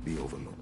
Be overlooked.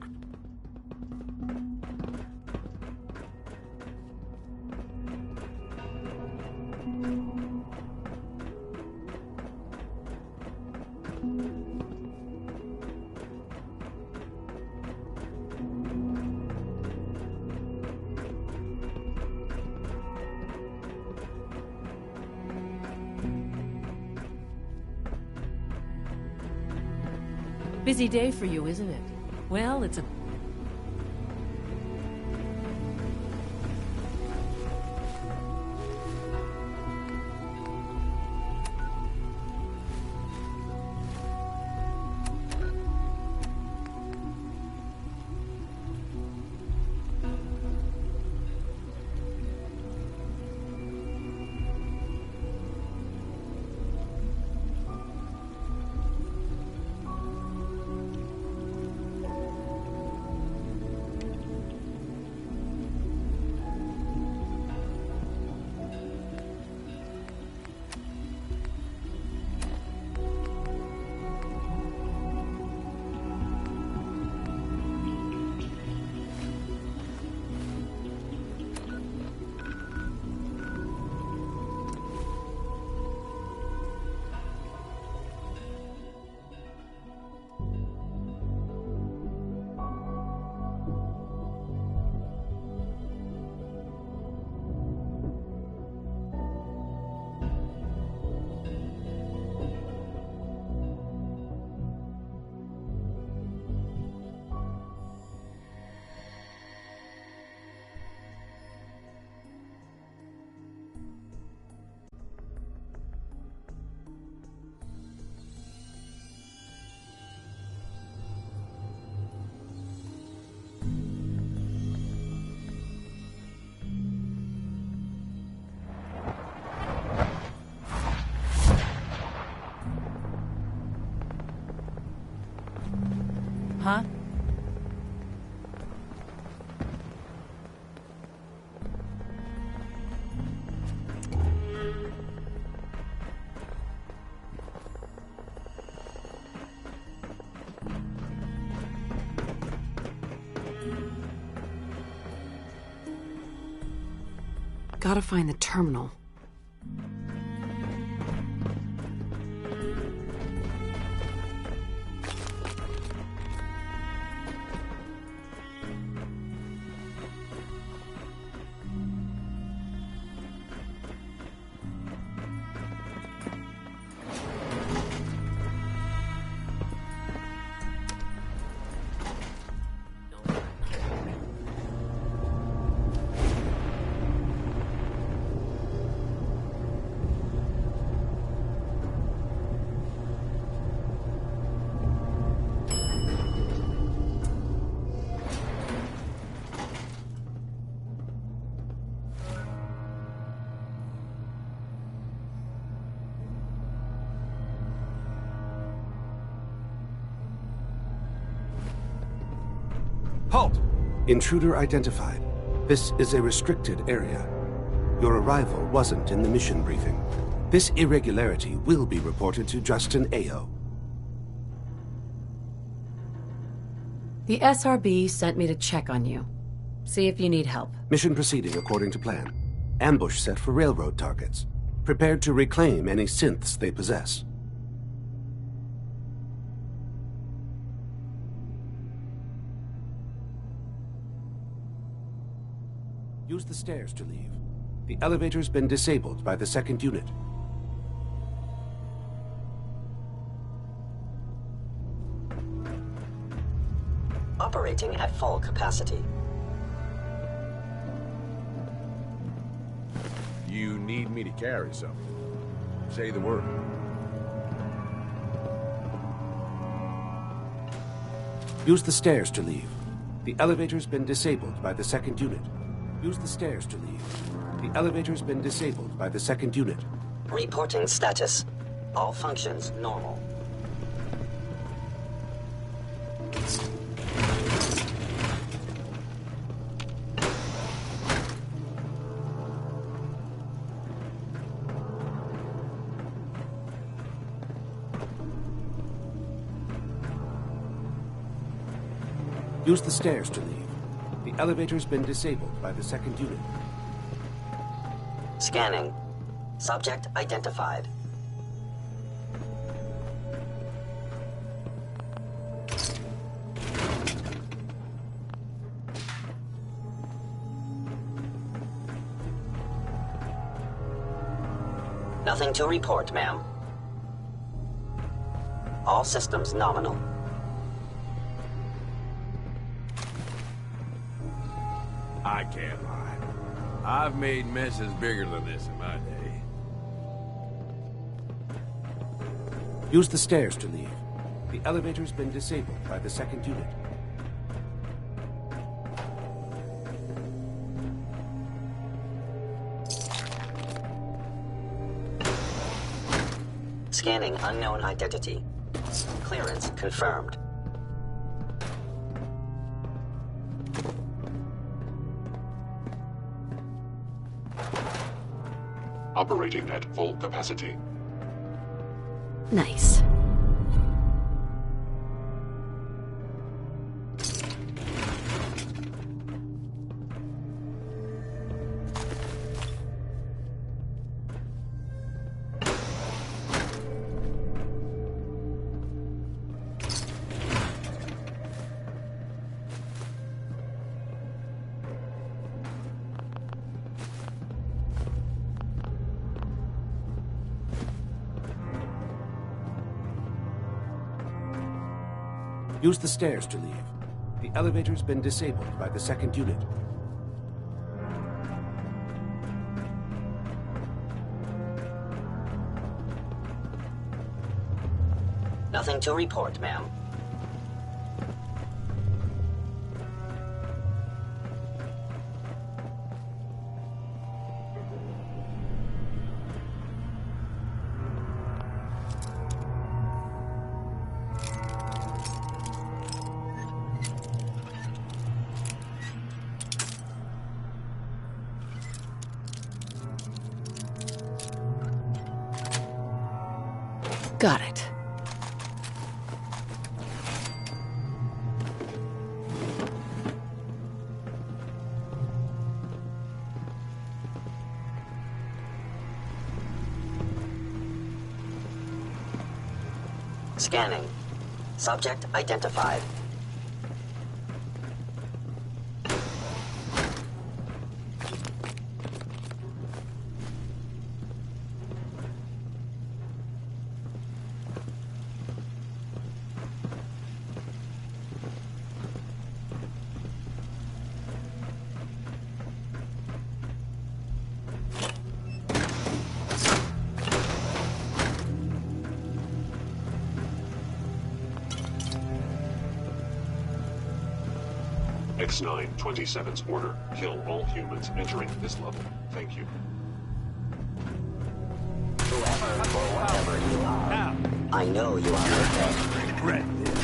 Busy day for you, isn't it? Well, it's a... Huh? Gotta find the terminal. Halt! Intruder identified. This is a restricted area. Your arrival wasn't in the mission briefing. This irregularity will be reported to Justin Ayo. The SRB sent me to check on you. See if you need help. Mission proceeding according to plan. Ambush set for railroad targets. Prepared to reclaim any synths they possess. Use the stairs to leave. The elevator's been disabled by the second unit. Operating at full capacity. You need me to carry something. Say the word. Use the stairs to leave. The elevator's been disabled by the second unit. Use the stairs to leave. The elevator's been disabled by the second unit. Reporting status. All functions normal. Use the stairs to leave. The elevator's been disabled by the second unit. Scanning. Subject identified. Nothing to report, ma'am. All systems nominal. I can't lie. I've made messes bigger than this in my day. Use the stairs to leave. The elevator's been disabled by the second unit. Scanning unknown identity. Clearance confirmed. Operating at full capacity. Nice. Use the stairs to leave. The elevator's been disabled by the second unit. Nothing to report, ma'am. Got it. Scanning. Subject identified. X-927's order. Kill all humans entering this level. Thank you. Whoever or whatever you are, I know you are okay. Regret this.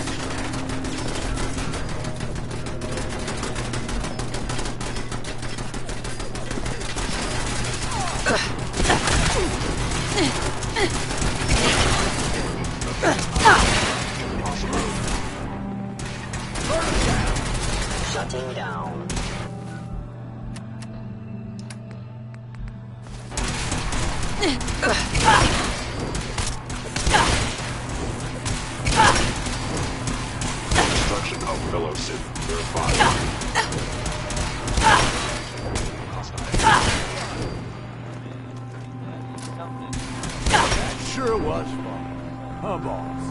Shutting down. Destruction of fellow Sith verified. That sure was fun. Huh, boss?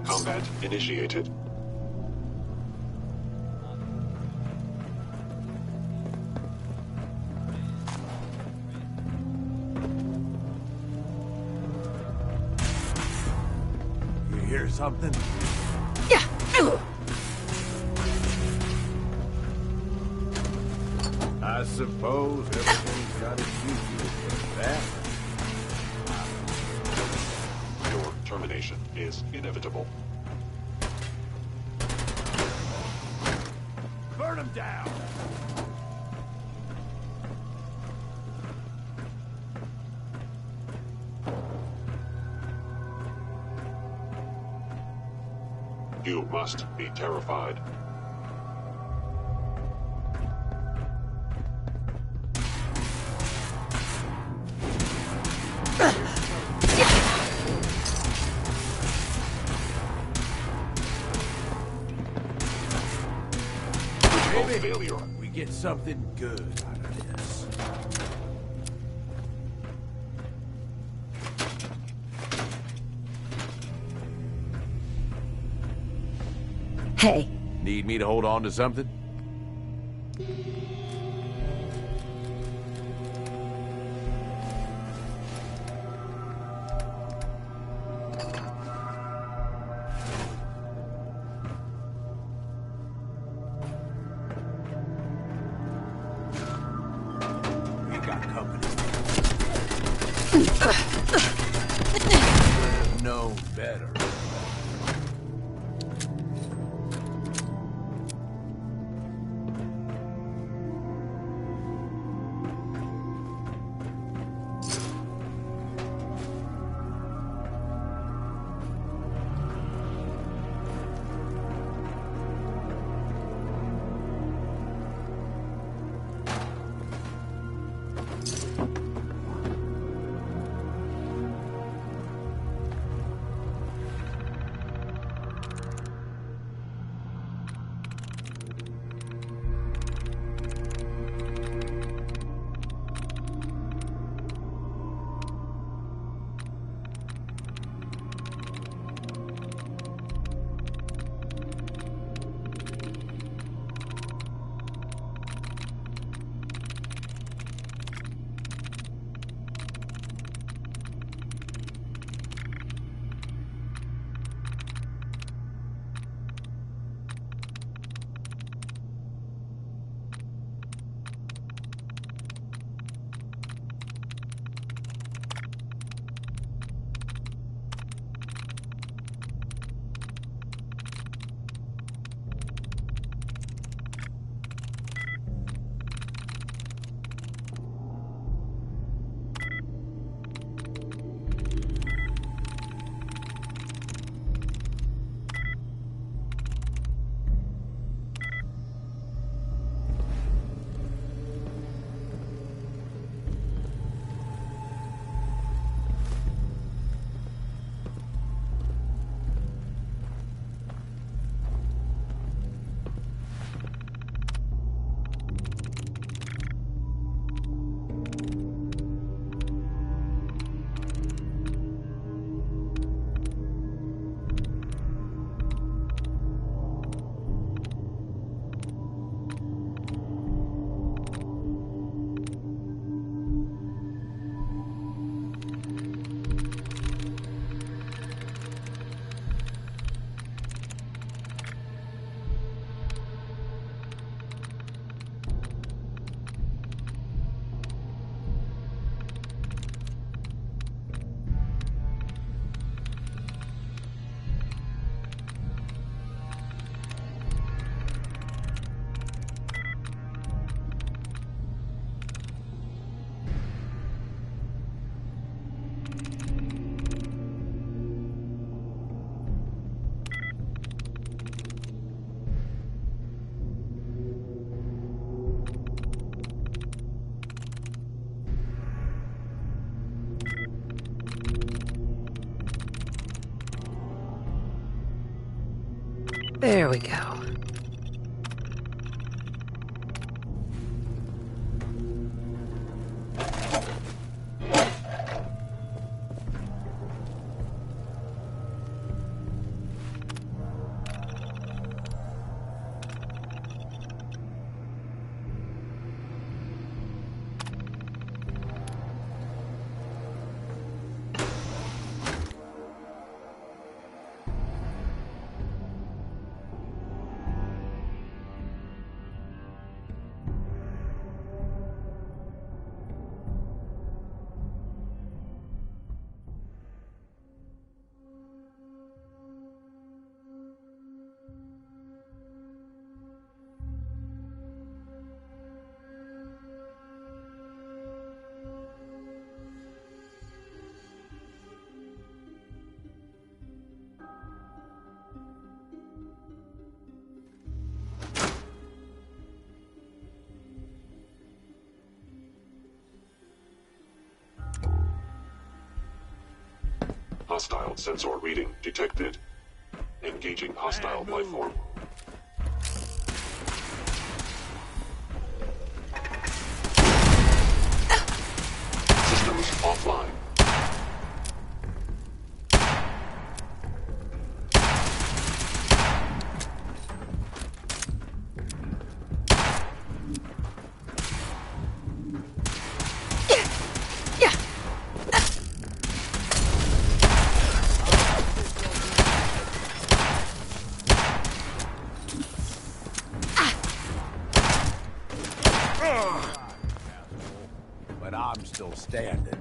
Combat initiated. You hear something? Yeah. I suppose everything's got its uses, but that... Your termination is inevitable. them down! You must be terrified. Failure. We get something good out of this. Hey. Need me to hold on to something? You got company. Know better. There we go. Hostile sensor reading detected. Engaging hostile lifeform. Systems offline. But I'm still standing.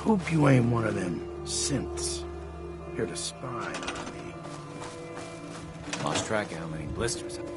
Hope you ain't one of them synths. Here to spy on me. Lost track of how many blisters I've...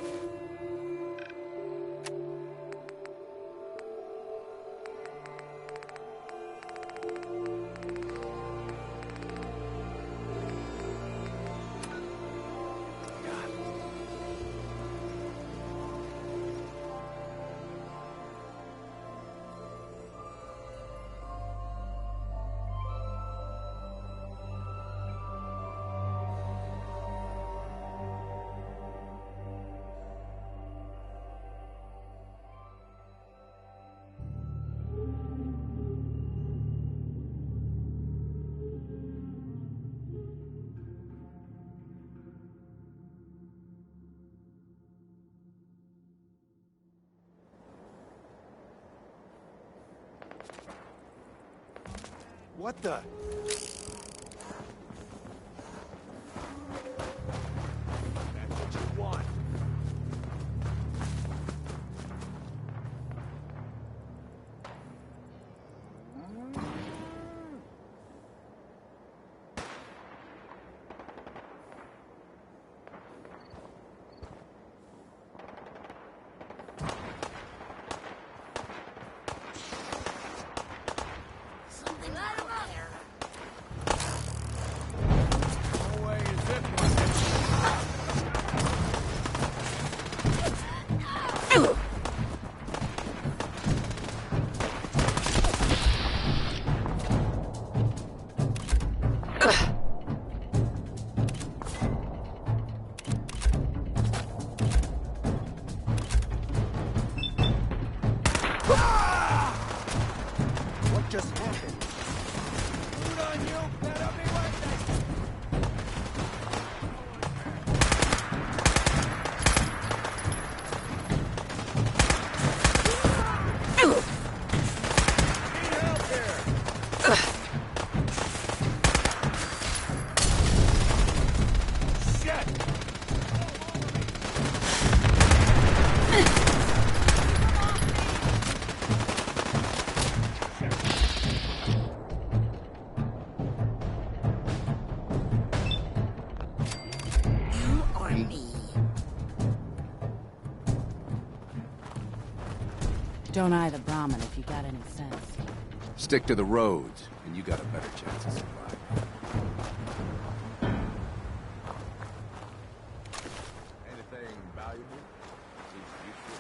What the? That's what you want. Don't eye the Brahmin if you got any sense. Stick to the roads, and you got a better chance of surviving. Anything valuable? Seems useful.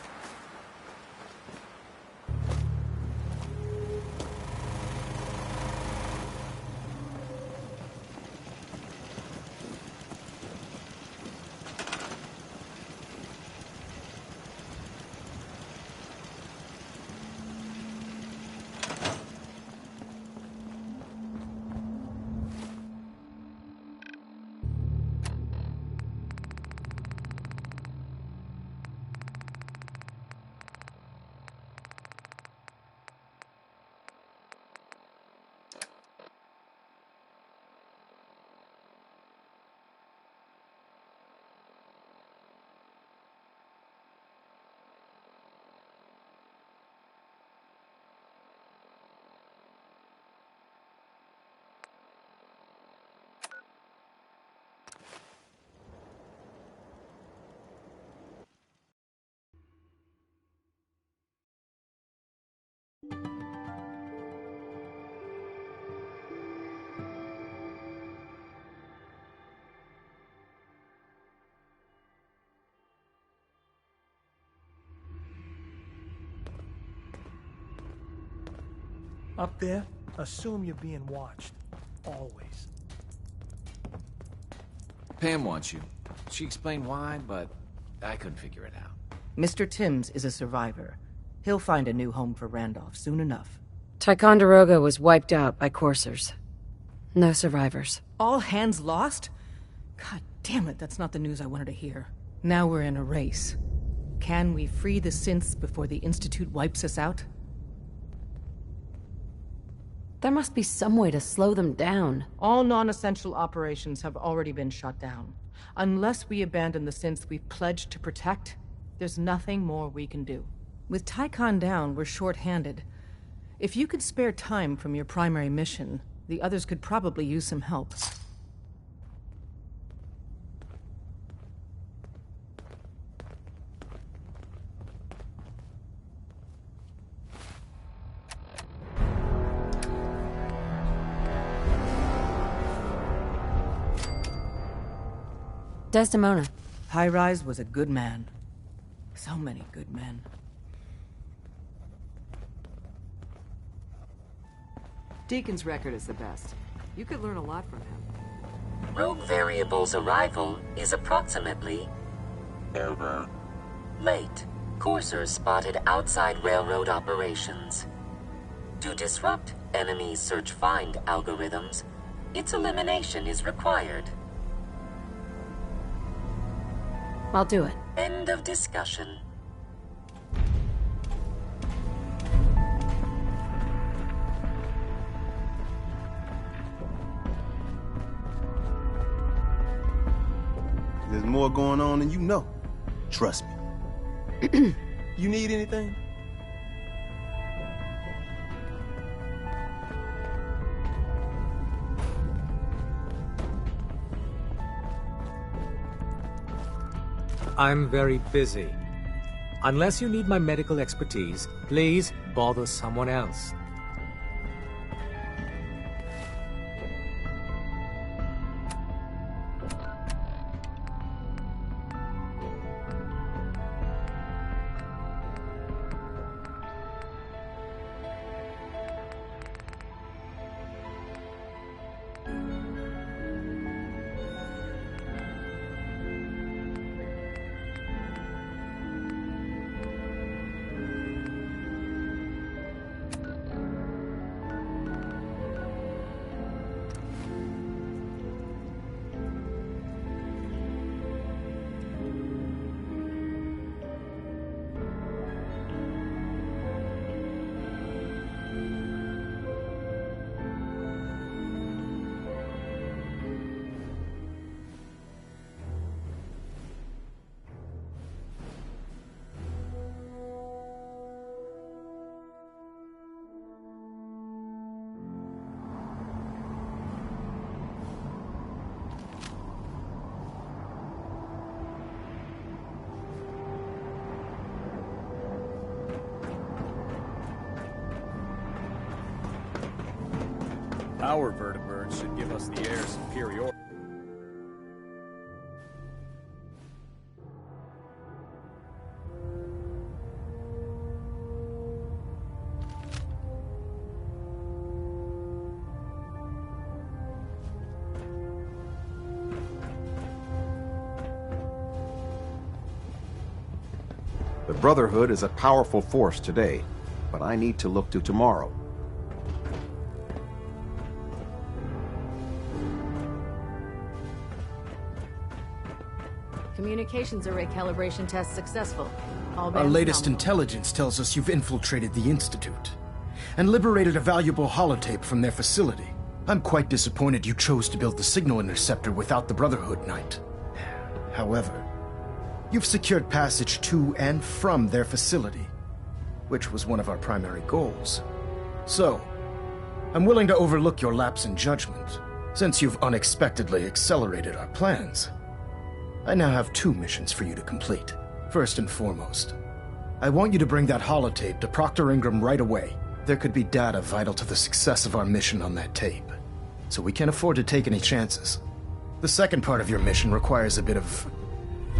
Up there, assume you're being watched. Always. Pam wants you. She explained why, but I couldn't figure it out. Mr. Timms is a survivor. He'll find a new home for Randolph soon enough. Ticonderoga was wiped out by coursers. No survivors. All hands lost? God damn it, that's not the news I wanted to hear. Now we're in a race. Can we free the synths before the Institute wipes us out? There must be some way to slow them down. All non-essential operations have already been shut down. Unless we abandon the synths we've pledged to protect, there's nothing more we can do. With Tycon down, we're short-handed. If you could spare time from your primary mission, the others could probably use some help. Desdemona. High-Rise was a good man. So many good men. Deacon's record is the best. You could learn a lot from him. Rogue Variable's arrival is approximately... Error. late. Coursers spotted outside railroad operations. To disrupt enemy search-find algorithms, its elimination is required. I'll do it. End of discussion. There's more going on than you know. Trust me. You need anything? I'm very busy. Unless you need my medical expertise, please bother someone else. Our vertibirds should give us the air superiority. The Brotherhood is a powerful force today, but I need to look to tomorrow. Communications array calibration test successful. All Our bands latest nominal. intelligence tells us you've infiltrated the Institute and liberated a valuable holotape from their facility. I'm quite disappointed you chose to build the signal interceptor without the Brotherhood Knight. However, you've secured passage to and from their facility, which was one of our primary goals. So, I'm willing to overlook your lapse in judgment, since you've unexpectedly accelerated our plans. I now have 2 missions for you to complete. First and foremost, I want you to bring that holotape to Proctor Ingram right away. There could be data vital to the success of our mission on that tape, so we can't afford to take any chances. The second part of your mission requires a bit of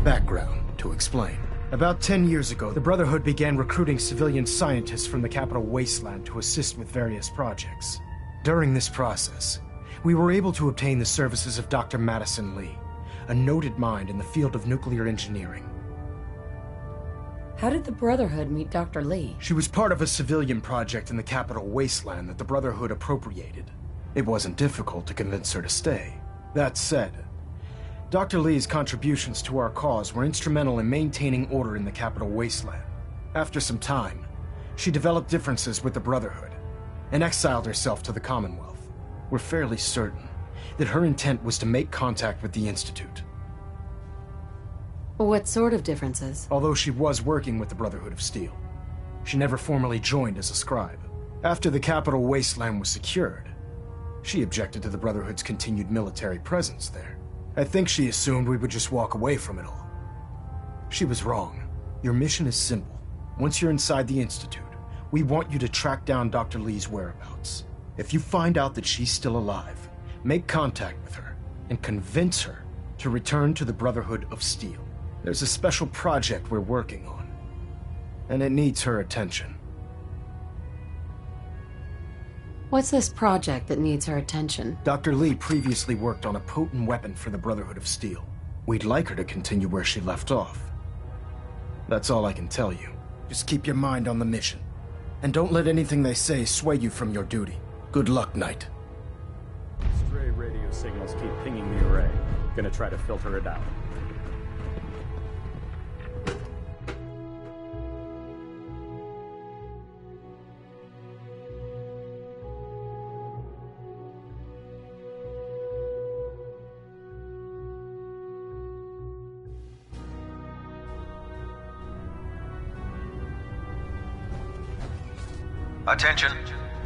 background to explain. About 10 years ago, the Brotherhood began recruiting civilian scientists from the Capital Wasteland to assist with various projects. During this process, we were able to obtain the services of Dr. Madison Lee, a noted mind in the field of nuclear engineering. How did the Brotherhood meet Dr. Lee? She was part of a civilian project in the Capital Wasteland that the Brotherhood appropriated. It wasn't difficult to convince her to stay. That said, Dr. Lee's contributions to our cause were instrumental in maintaining order in the Capital Wasteland. After some time, she developed differences with the Brotherhood and exiled herself to the Commonwealth. We're fairly certain that her intent was to make contact with the Institute. What sort of differences? Although she was working with the Brotherhood of Steel, she never formally joined as a scribe. After the Capital Wasteland was secured, she objected to the Brotherhood's continued military presence there. I think she assumed we would just walk away from it all. She was wrong. Your mission is simple. Once you're inside the Institute, we want you to track down Dr. Lee's whereabouts. If you find out that she's still alive, make contact with her and convince her to return to the Brotherhood of Steel. There's a special project we're working on, and it needs her attention. What's this project that needs her attention? Dr. Lee previously worked on a potent weapon for the Brotherhood of Steel. We'd like her to continue where she left off. That's all I can tell you. Just keep your mind on the mission, and don't let anything they say sway you from your duty. Good luck, Knight. Stray radio signals keep pinging the array. Gonna try to filter it out. Attention.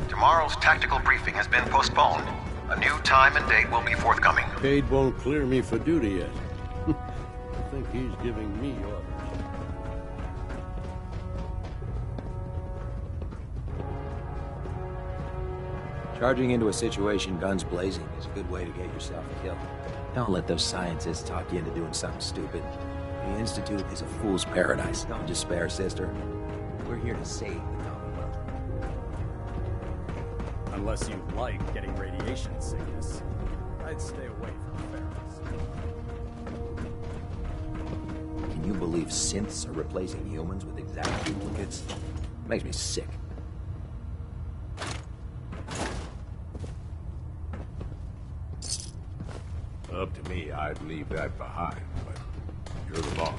Tomorrow's tactical briefing has been postponed. A new time and date will be forthcoming. Cade won't clear me for duty yet. I think he's giving me orders. Charging into a situation guns blazing is a good way to get yourself killed. Don't let those scientists talk you into doing something stupid. The Institute is a fool's paradise. Don't despair, sister. We're here to save the Commonwealth. Unless you like getting radiation sickness, I'd stay away from Ferris. Can you believe synths are replacing humans with exact duplicates? Makes me sick. Up to me, I'd leave that behind, but you're the boss.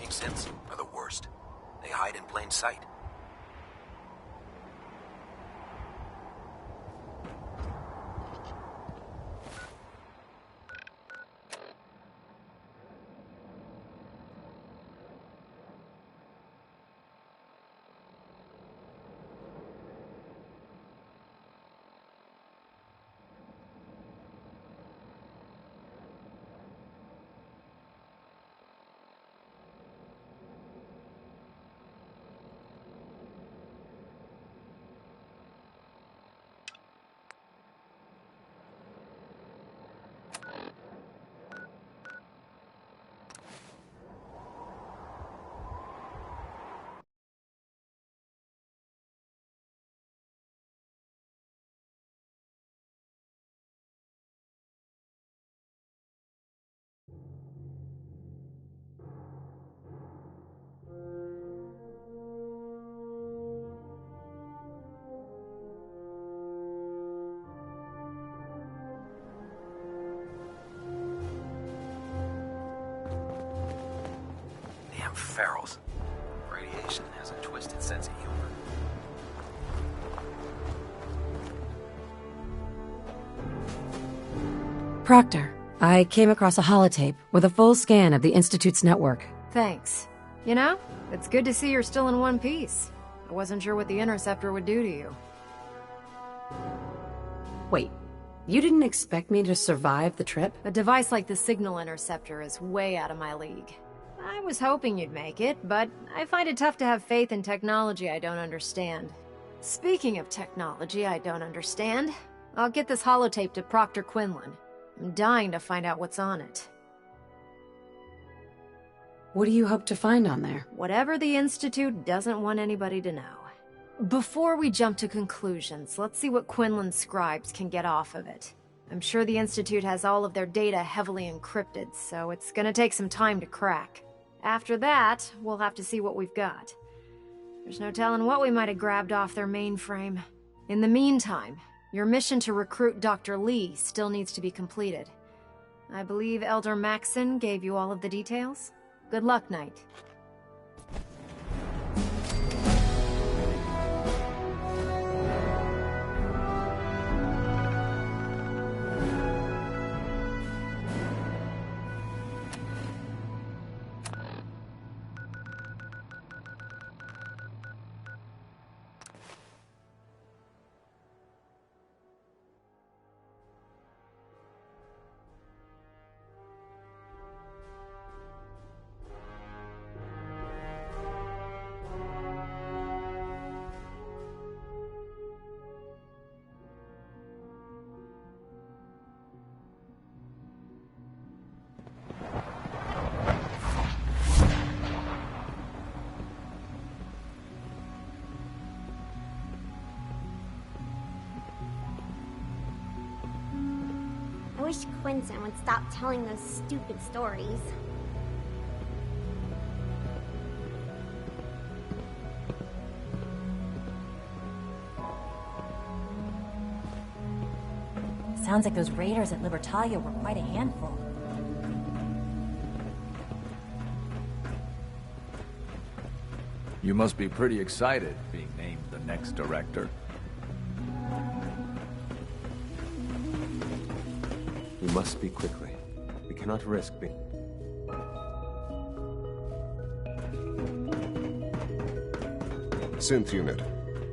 Synths are the worst. They hide in plain sight. Damn ferals. Radiation has a twisted sense of humor. Proctor, I came across a holotape with a full scan of the Institute's network. Thanks. You know, it's good to see you're still in one piece. I wasn't sure what the Interceptor would do to you. Wait, you didn't expect me to survive the trip? A device like the Signal Interceptor is way out of my league. I was hoping you'd make it, but I find it tough to have faith in technology I don't understand. Speaking of technology I don't understand, I'll get this holotape to Proctor Quinlan. I'm dying to find out what's on it. What do you hope to find on there? Whatever the Institute doesn't want anybody to know. Before we jump to conclusions, let's see what Quinlan's scribes can get off of it. I'm sure the Institute has all of their data heavily encrypted, so it's gonna take some time to crack. After that, we'll have to see what we've got. There's no telling what we might have grabbed off their mainframe. In the meantime, your mission to recruit Dr. Lee still needs to be completed. I believe Elder Maxson gave you all of the details? Good luck, Knight. wish Quinton would stop telling those stupid stories. Sounds like those raiders at Libertalia were quite a handful. You must be pretty excited being named the next director. We must speak quickly. We cannot risk being... Synth Unit,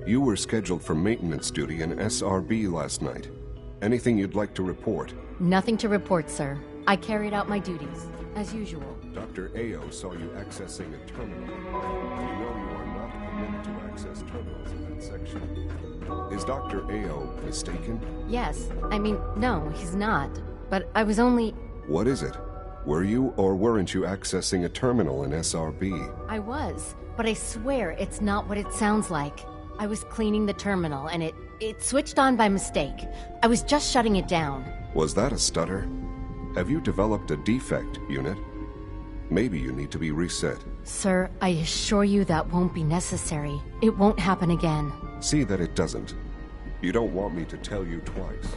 you were scheduled for maintenance duty in SRB last night. Anything you'd like to report? Nothing to report, sir. I carried out my duties, as usual. Dr. Ao saw you accessing a terminal. You know you are not permitted to access terminals in that section. Is Dr. Ao mistaken? Yes. I mean, no, he's not. But I was only... What is it? Were you or weren't you accessing a terminal in SRB? I was, but I swear it's not what it sounds like. I was cleaning the terminal, and it switched on by mistake. I was just shutting it down. Was that a stutter? Have you developed a defect, Unit? Maybe you need to be reset. Sir, I assure you that won't be necessary. It won't happen again. See that it doesn't. You don't want me to tell you twice.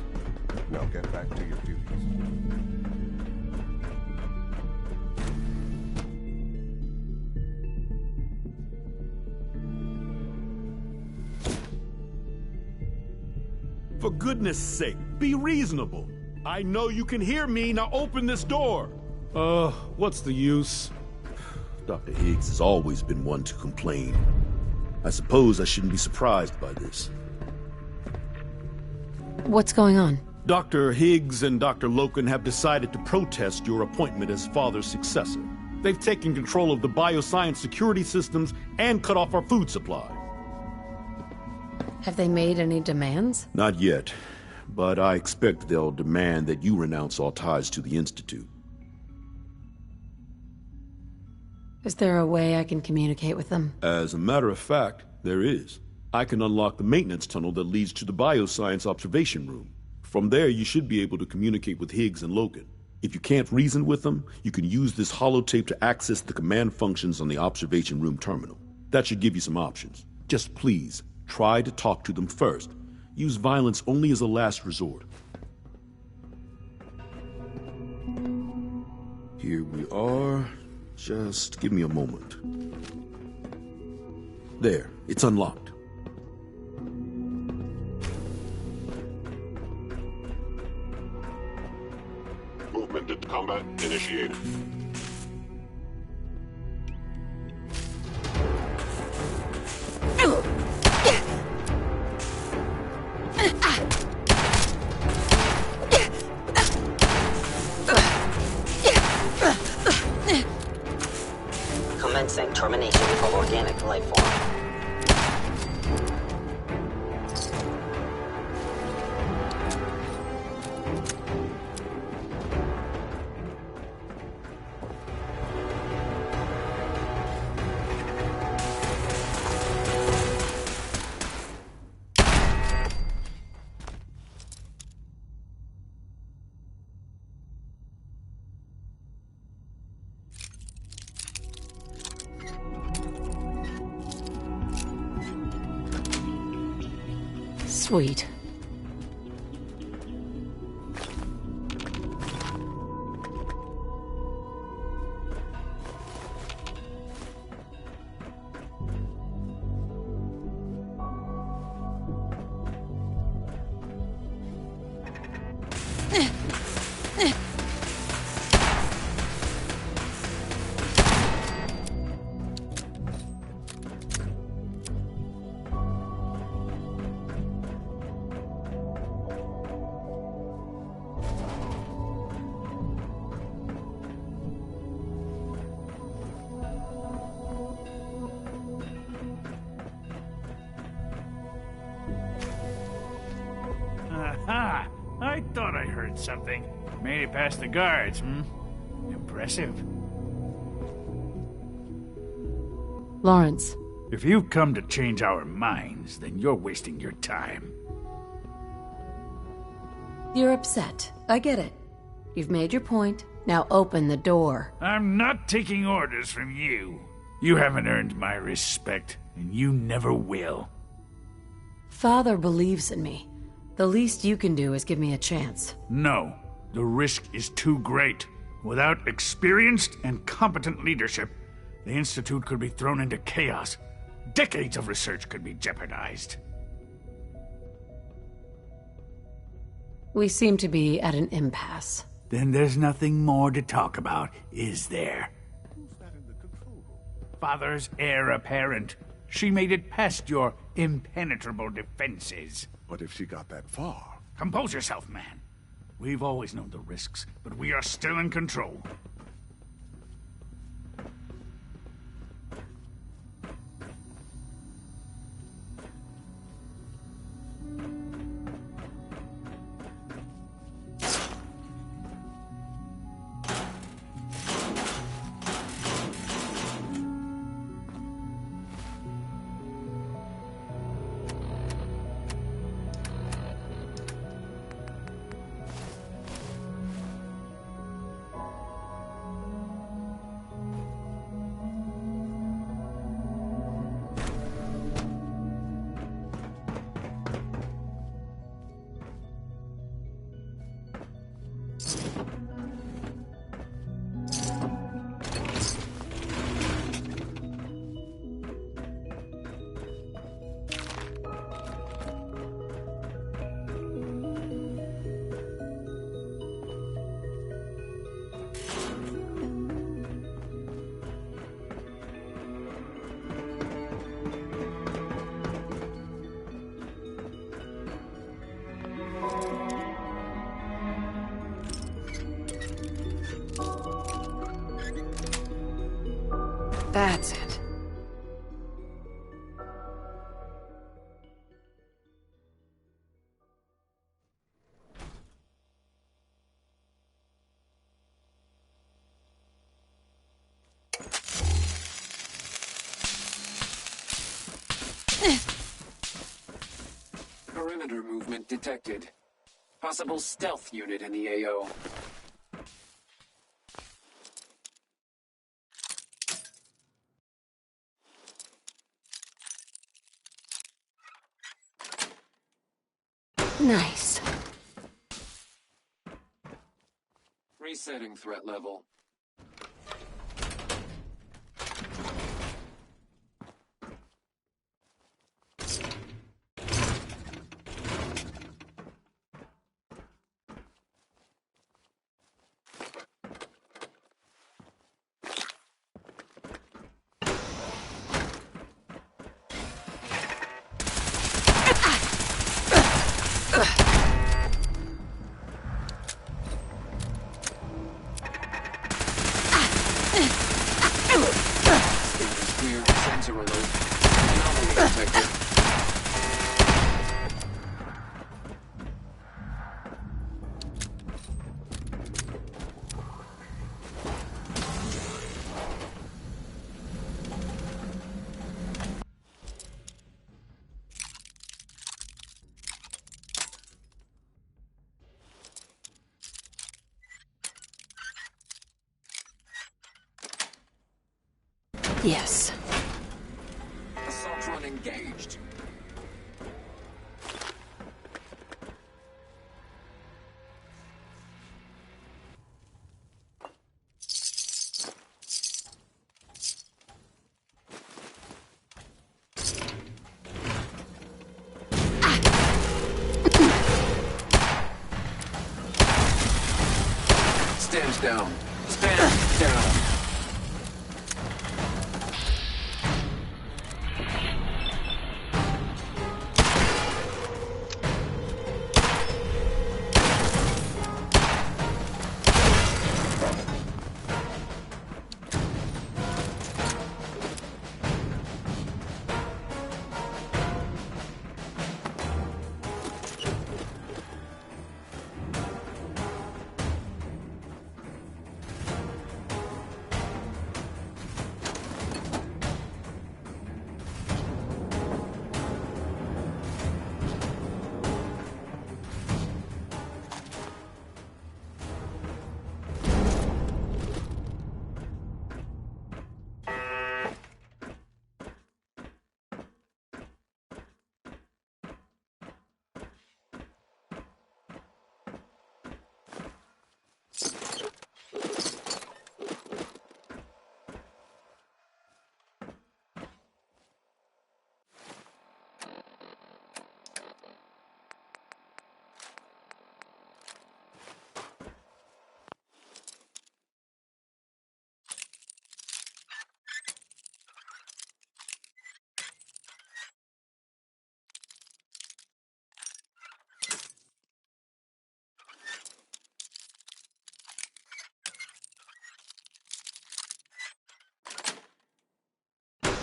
Now get back to your duties. For goodness sake, be reasonable. I know you can hear me, now open this door. What's the use? Dr. Higgs has always been one to complain. I suppose I shouldn't be surprised by this. What's going on? Dr. Higgs and Dr. Loken have decided to protest your appointment as father's successor. They've taken control of the bioscience security systems and cut off our food supply. Have they made any demands? Not yet, but I expect they'll demand that you renounce all ties to the Institute. Is there a way I can communicate with them? As a matter of fact, there is. I can unlock the maintenance tunnel that leads to the bioscience observation room. From there, you should be able to communicate with Higgs and Loken. If you can't reason with them, you can use this holotape to access the command functions on the observation room terminal. That should give you some options. Just please, try to talk to them first. Use violence only as a last resort. Here we are. Just give me a moment. There, it's unlocked. Movement into combat initiated. Commencing termination of organic life form. Sweet. Aha! I thought I heard something. Made it past the guards, Impressive. Lawrence. If you've come to change our minds, then you're wasting your time. You're upset. I get it. You've made your point. Now open the door. I'm not taking orders from you. You haven't earned my respect, and you never will. Father believes in me. The least you can do is give me a chance. No. The risk is too great. Without experienced and competent leadership, the Institute could be thrown into chaos. Decades of research could be jeopardized. We seem to be at an impasse. Then there's nothing more to talk about, is there? Father's heir apparent. She made it past your impenetrable defenses. But if she got that far... Compose yourself, man. We've always known the risks, but we are still in control. That's it. Perimeter movement detected. Possible stealth unit in the AO. Nice. Resetting threat level. Yes. Assault run engaged. Stand down. Stand down.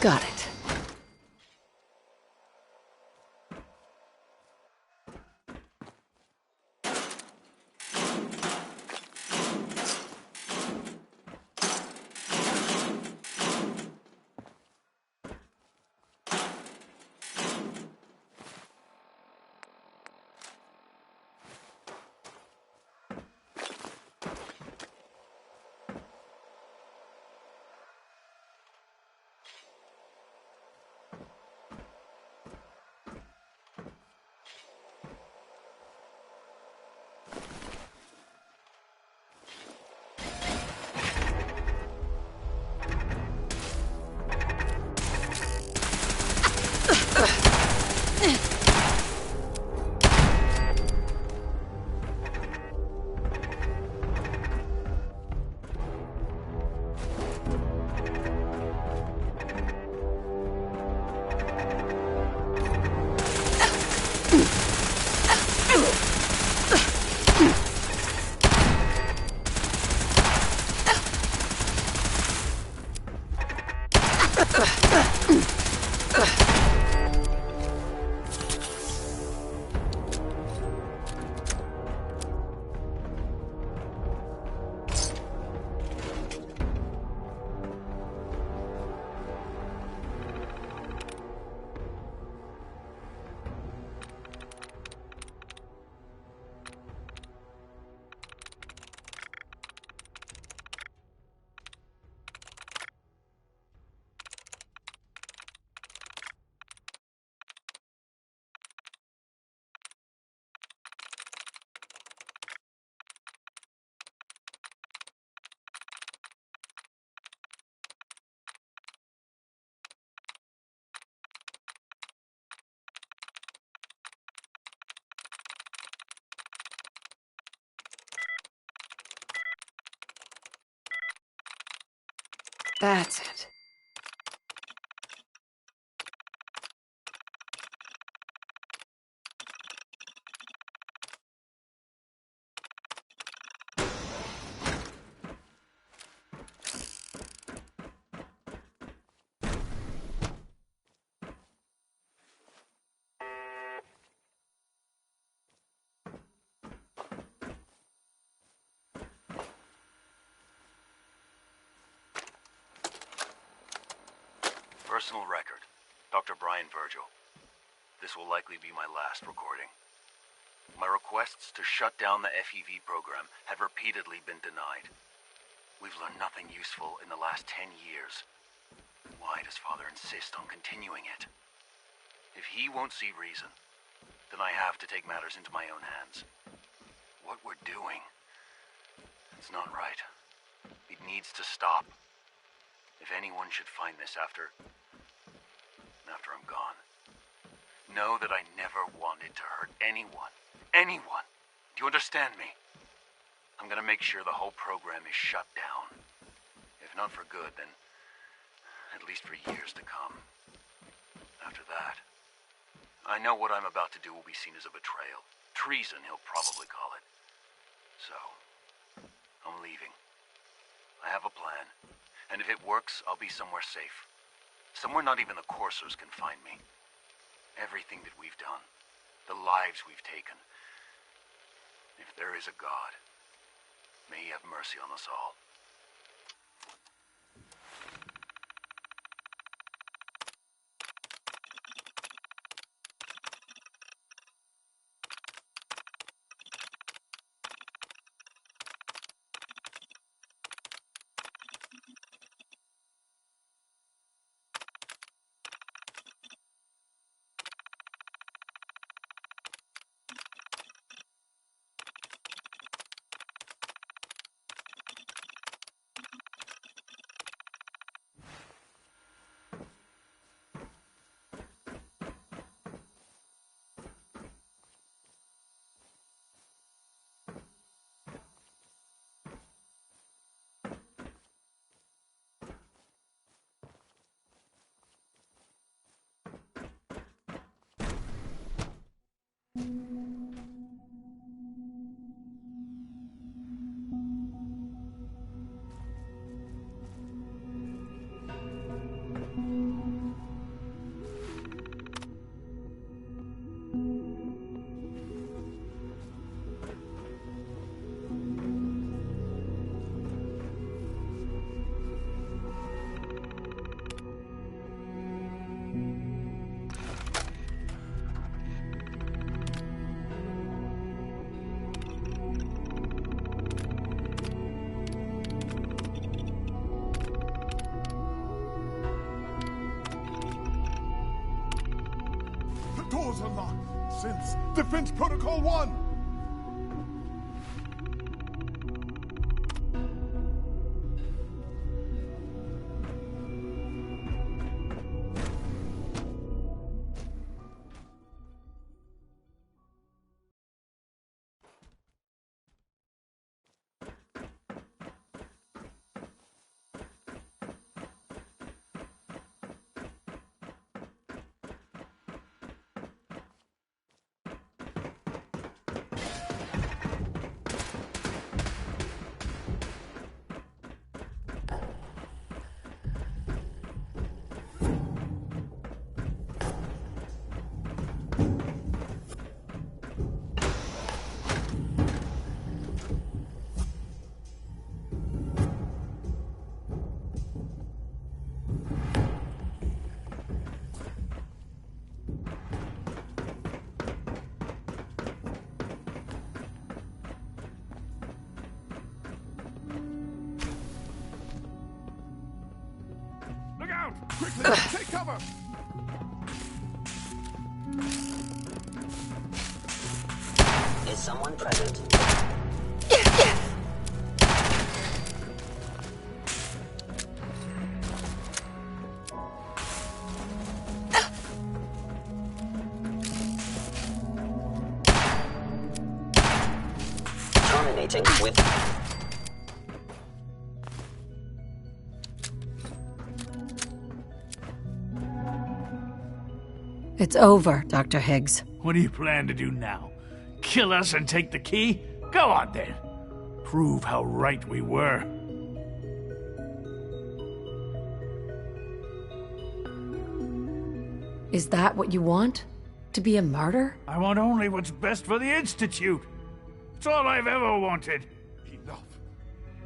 Got it. That's it. Personal record. Dr. Brian Virgil. This will likely be my last recording. My requests to shut down the FEV program have repeatedly been denied. We've learned nothing useful in the last 10 years. Why does Father insist on continuing it? If he won't see reason, then I have to take matters into my own hands. What we're doing, it's not right. It needs to stop. If anyone should find this after I'm gone, know that I never wanted to hurt anyone. Anyone! Do you understand me? I'm gonna make sure the whole program is shut down. If not for good, then at least for years to come. After that, I know what I'm about to do will be seen as a betrayal. Treason, he'll probably call it. So, I'm leaving. I have a plan, and if it works, I'll be somewhere safe. Somewhere not even the coursers can find me. Everything that we've done, the lives we've taken. If there is a God, may he have mercy on us all. unlocked since Defense Protocol 1. Quickly, take cover! Is someone present? Terminating with... It's over, Dr. Higgs. What do you plan to do now? Kill us and take the key? Go on then. Prove how right we were. Is that what you want? To be a martyr? I want only what's best for the Institute. It's all I've ever wanted. Enough.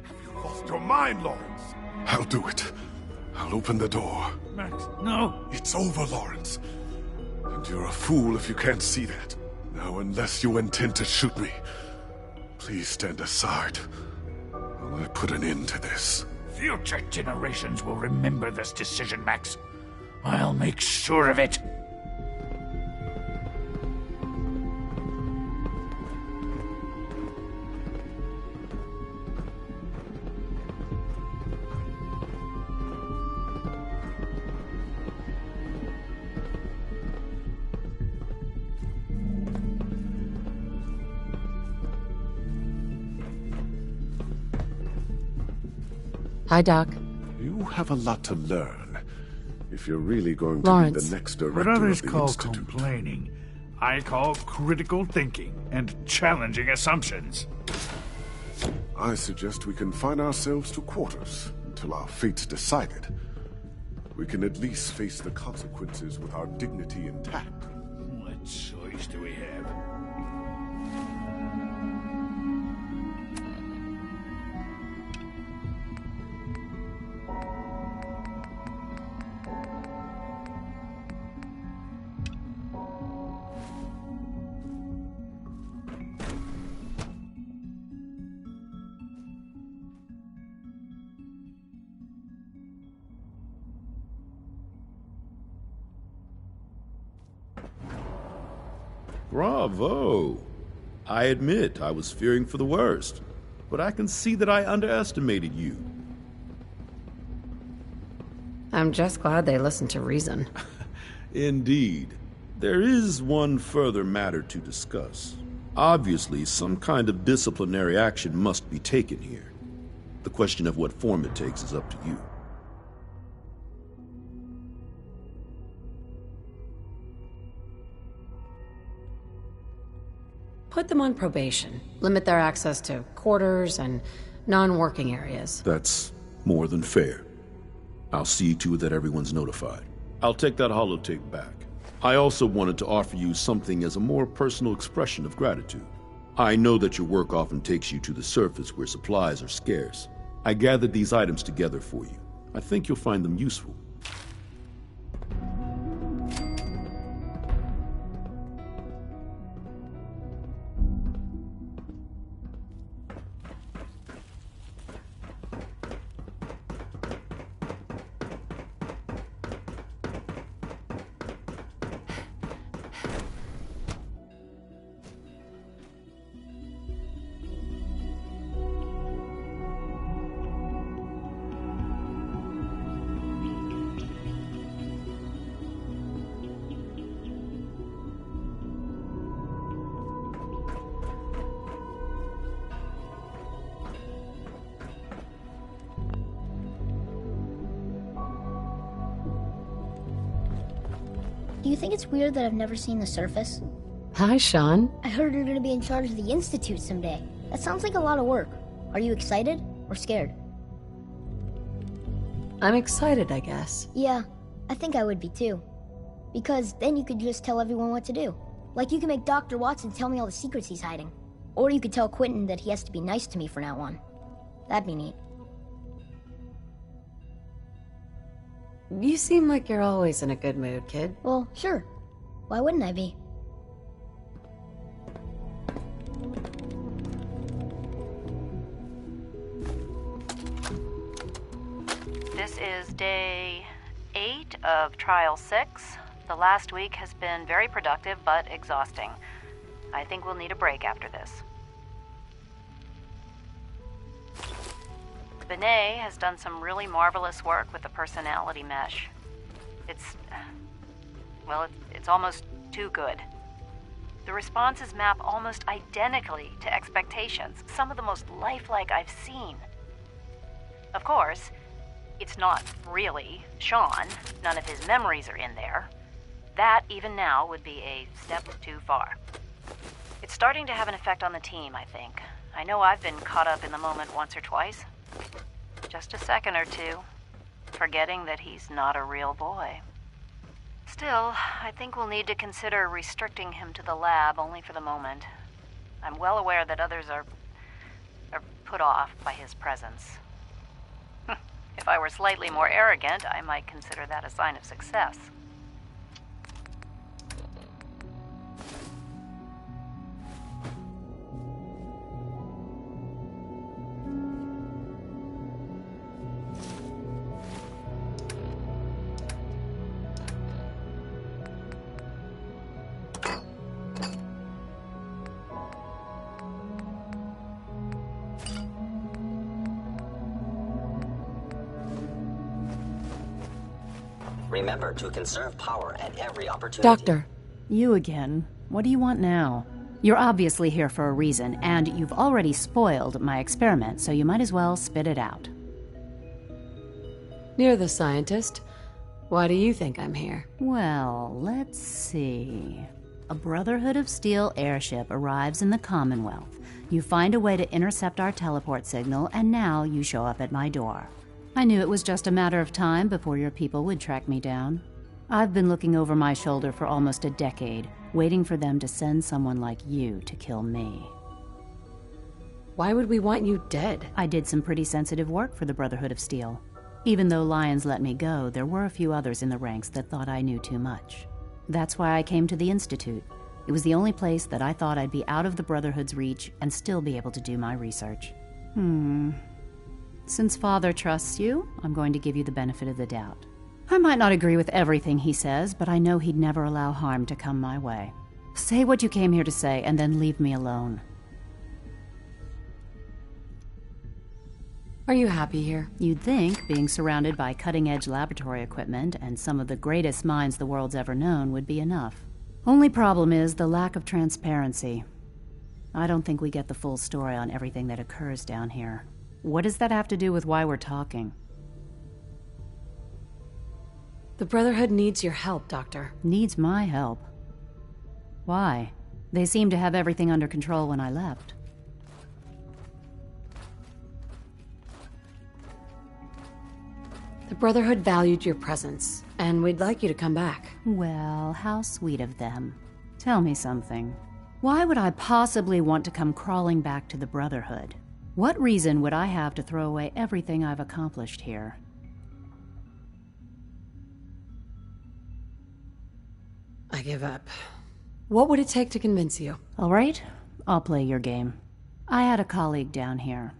Have you lost your mind, Lawrence? I'll do it. I'll open the door. Max, no. It's over, Lawrence. And you're a fool if you can't see that. Now, unless you intend to shoot me, please stand aside while I put an end to this. Future generations will remember this decision, Max. I'll make sure of it. Hi, Doc. You have a lot to learn if you're really going to Lawrence. be the next director What others of the call Institute. complaining, I call critical thinking and challenging assumptions. I suggest we confine ourselves to quarters until our fate's decided. We can at least face the consequences with our dignity intact. What choice do we have? Bravo! I admit I was fearing for the worst, but I can see that I underestimated you. I'm just glad they listened to reason. Indeed. There is one further matter to discuss. Obviously, some kind of disciplinary action must be taken here. The question of what form it takes is up to you. Put them on probation. Limit their access to quarters and non-working areas. That's more than fair. I'll see to it that everyone's notified. I'll take that holotape back. I also wanted to offer you something as a more personal expression of gratitude. I know that your work often takes you to the surface where supplies are scarce. I gathered these items together for you. I think you'll find them useful. do you think it's weird that I've never seen the surface? Hi, Sean. I heard you're gonna be in charge of the Institute someday. That sounds like a lot of work. Are you excited or scared? I'm excited, I guess. Yeah, I think I would be too. Because then you could just tell everyone what to do. Like you can make Dr. Watson tell me all the secrets he's hiding. Or you could tell Quentin that he has to be nice to me from now on. That'd be neat. You seem like you're always in a good mood, kid. Well, sure. Why wouldn't I be? This is day 8 of Trial 6. The last week has been very productive, but exhausting. I think we'll need a break after this. Benet has done some really marvelous work with the personality mesh. It's almost too good. The responses map almost identically to expectations, some of the most lifelike I've seen. Of course, it's not really Sean. None of his memories are in there. That, even now, would be a step too far. It's starting to have an effect on the team, I think. I know I've been caught up in the moment once or twice. Just a second or two, forgetting that he's not a real boy. Still, I think we'll need to consider restricting him to the lab only for the moment. I'm well aware that others are put off by his presence. If I were slightly more arrogant, I might consider that a sign of success. Remember to conserve power at every opportunity. Doctor. You again. What do you want now? You're obviously here for a reason, and you've already spoiled my experiment, so you might as well spit it out. You're the scientist. Why do you think I'm here? Well, let's see. A Brotherhood of Steel airship arrives in the Commonwealth. You find a way to intercept our teleport signal, and now you show up at my door. I knew it was just a matter of time before your people would track me down. I've been looking over my shoulder for almost a decade, waiting for them to send someone like you to kill me. Why would we want you dead? I did some pretty sensitive work for the Brotherhood of Steel. Even though Lyons let me go, there were a few others in the ranks that thought I knew too much. That's why I came to the Institute. It was the only place that I thought I'd be out of the Brotherhood's reach and still be able to do my research. Since Father trusts you, I'm going to give you the benefit of the doubt. I might not agree with everything he says, but I know he'd never allow harm to come my way. Say what you came here to say, and then leave me alone. Are you happy here? You'd think being surrounded by cutting-edge laboratory equipment and some of the greatest minds the world's ever known would be enough. Only problem is the lack of transparency. I don't think we get the full story on everything that occurs down here. What does that have to do with why we're talking? The Brotherhood needs your help, Doctor. Needs my help? Why? They seemed to have everything under control when I left. The Brotherhood valued your presence, and we'd like you to come back. Well, how sweet of them. Tell me something. Why would I possibly want to come crawling back to the Brotherhood? What reason would I have to throw away everything I've accomplished here? I give up. What would it take to convince you? All right, I'll play your game. I had a colleague down here,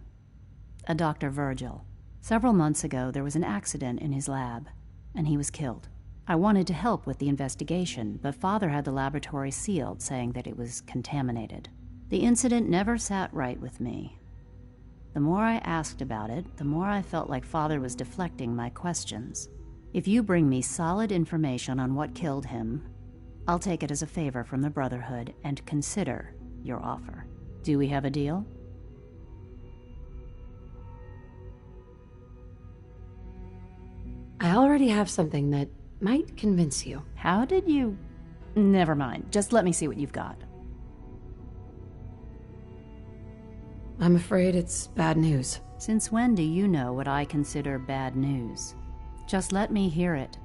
a Dr. Virgil. Several months ago, there was an accident in his lab, and he was killed. I wanted to help with the investigation, but Father had the laboratory sealed, saying that it was contaminated. The incident never sat right with me. The more I asked about it, the more I felt like Father was deflecting my questions. If you bring me solid information on what killed him, I'll take it as a favor from the Brotherhood and consider your offer. Do we have a deal? I already have something that might convince you. How did you... Never mind. Just let me see what you've got. I'm afraid it's bad news. Since when do you know what I consider bad news? Just let me hear it.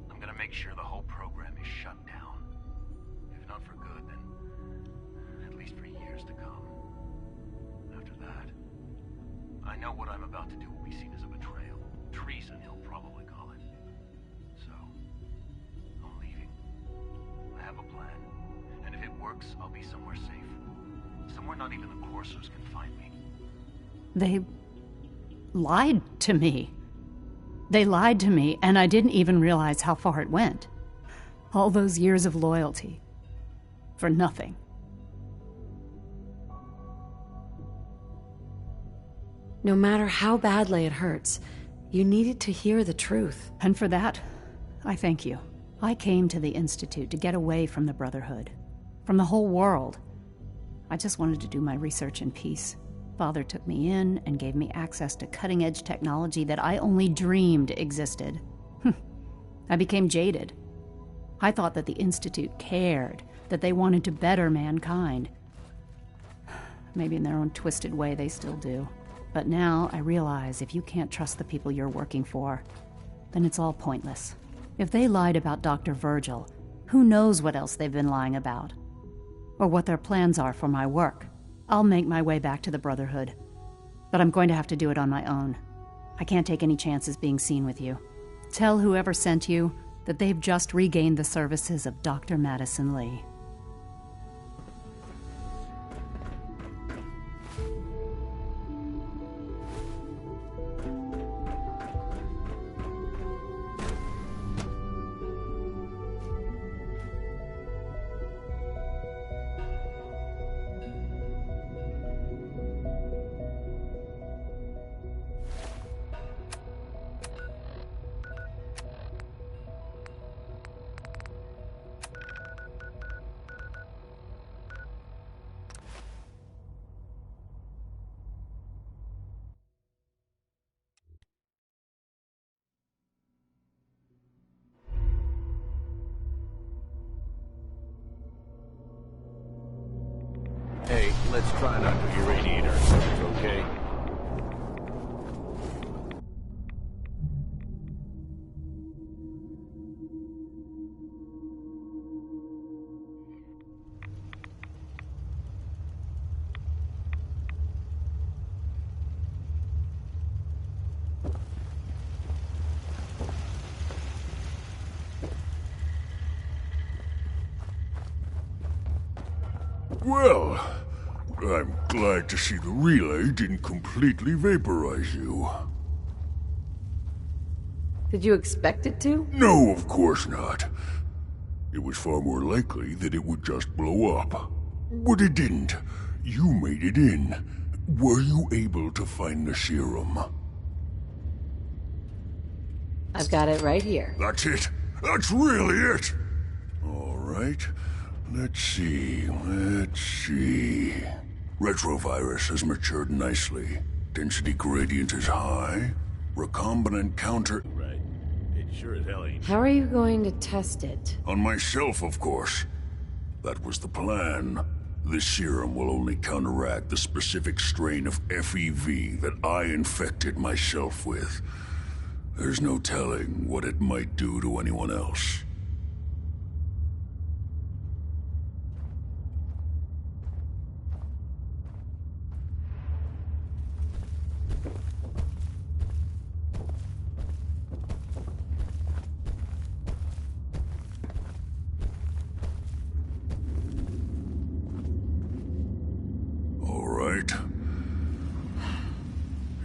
I'm gonna make sure the whole program is shut down. If not for good, then at least for years to come. After that, I know what I'm about to do will be seen as a betrayal. Treason, he'll probably call it. So, I'm leaving. I have a plan. And if it works, I'll be somewhere safe. Somewhere not even the Coursers can find me. They lied to me. They lied to me, and I didn't even realize how far it went. All those years of loyalty. For nothing. No matter how badly it hurts, you needed to hear the truth. And for that, I thank you. I came to the Institute to get away from the Brotherhood. From the whole world. I just wanted to do my research in peace. Father took me in and gave me access to cutting-edge technology that I only dreamed existed. I became jaded. I thought that the Institute cared, that they wanted to better mankind. Maybe in their own twisted way they still do. But now I realize if you can't trust the people you're working for, then it's all pointless. If they lied about Dr. Virgil, who knows what else they've been lying about? Or what their plans are for my work. I'll make my way back to the Brotherhood. But I'm going to have to do it on my own. I can't take any chances being seen with you. Tell whoever sent you that they've just regained the services of Dr. Madison Lee. Hey, let's try not to irradiate ourselves, okay? Well, I'm glad to see the relay didn't completely vaporize you. Did you expect it to? No, of course not. It was far more likely that it would just blow up. But it didn't. You made it in. Were you able to find the serum? I've got it right here. That's it. That's really it. All right. Let's see. Retrovirus has matured nicely. Density gradient is high. Recombinant counter... Right. It sure as hell ain't. How are you going to test it? On myself, of course. That was the plan. This serum will only counteract the specific strain of FEV that I infected myself with. There's no telling what it might do to anyone else.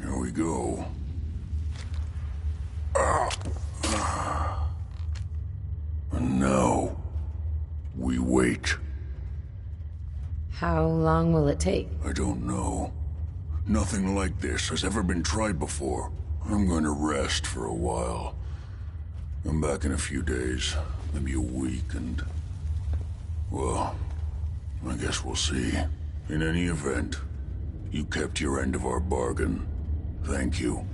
Here we go. And now, we wait. How long will it take? I don't know. Nothing like this has ever been tried before. I'm going to rest for a while. I'm back in a few days. Maybe a week and... well, I guess we'll see. In any event, you kept your end of our bargain. Thank you.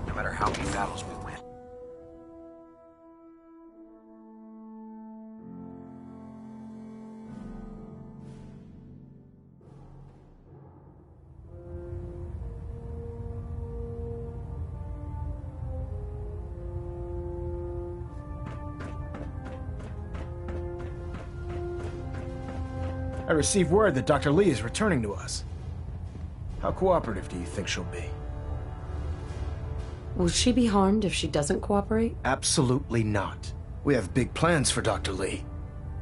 No matter how many battles we win. I received word that Dr. Lee is returning to us. How cooperative do you think she'll be? Will she be harmed if she doesn't cooperate? Absolutely not. We have big plans for Dr. Lee,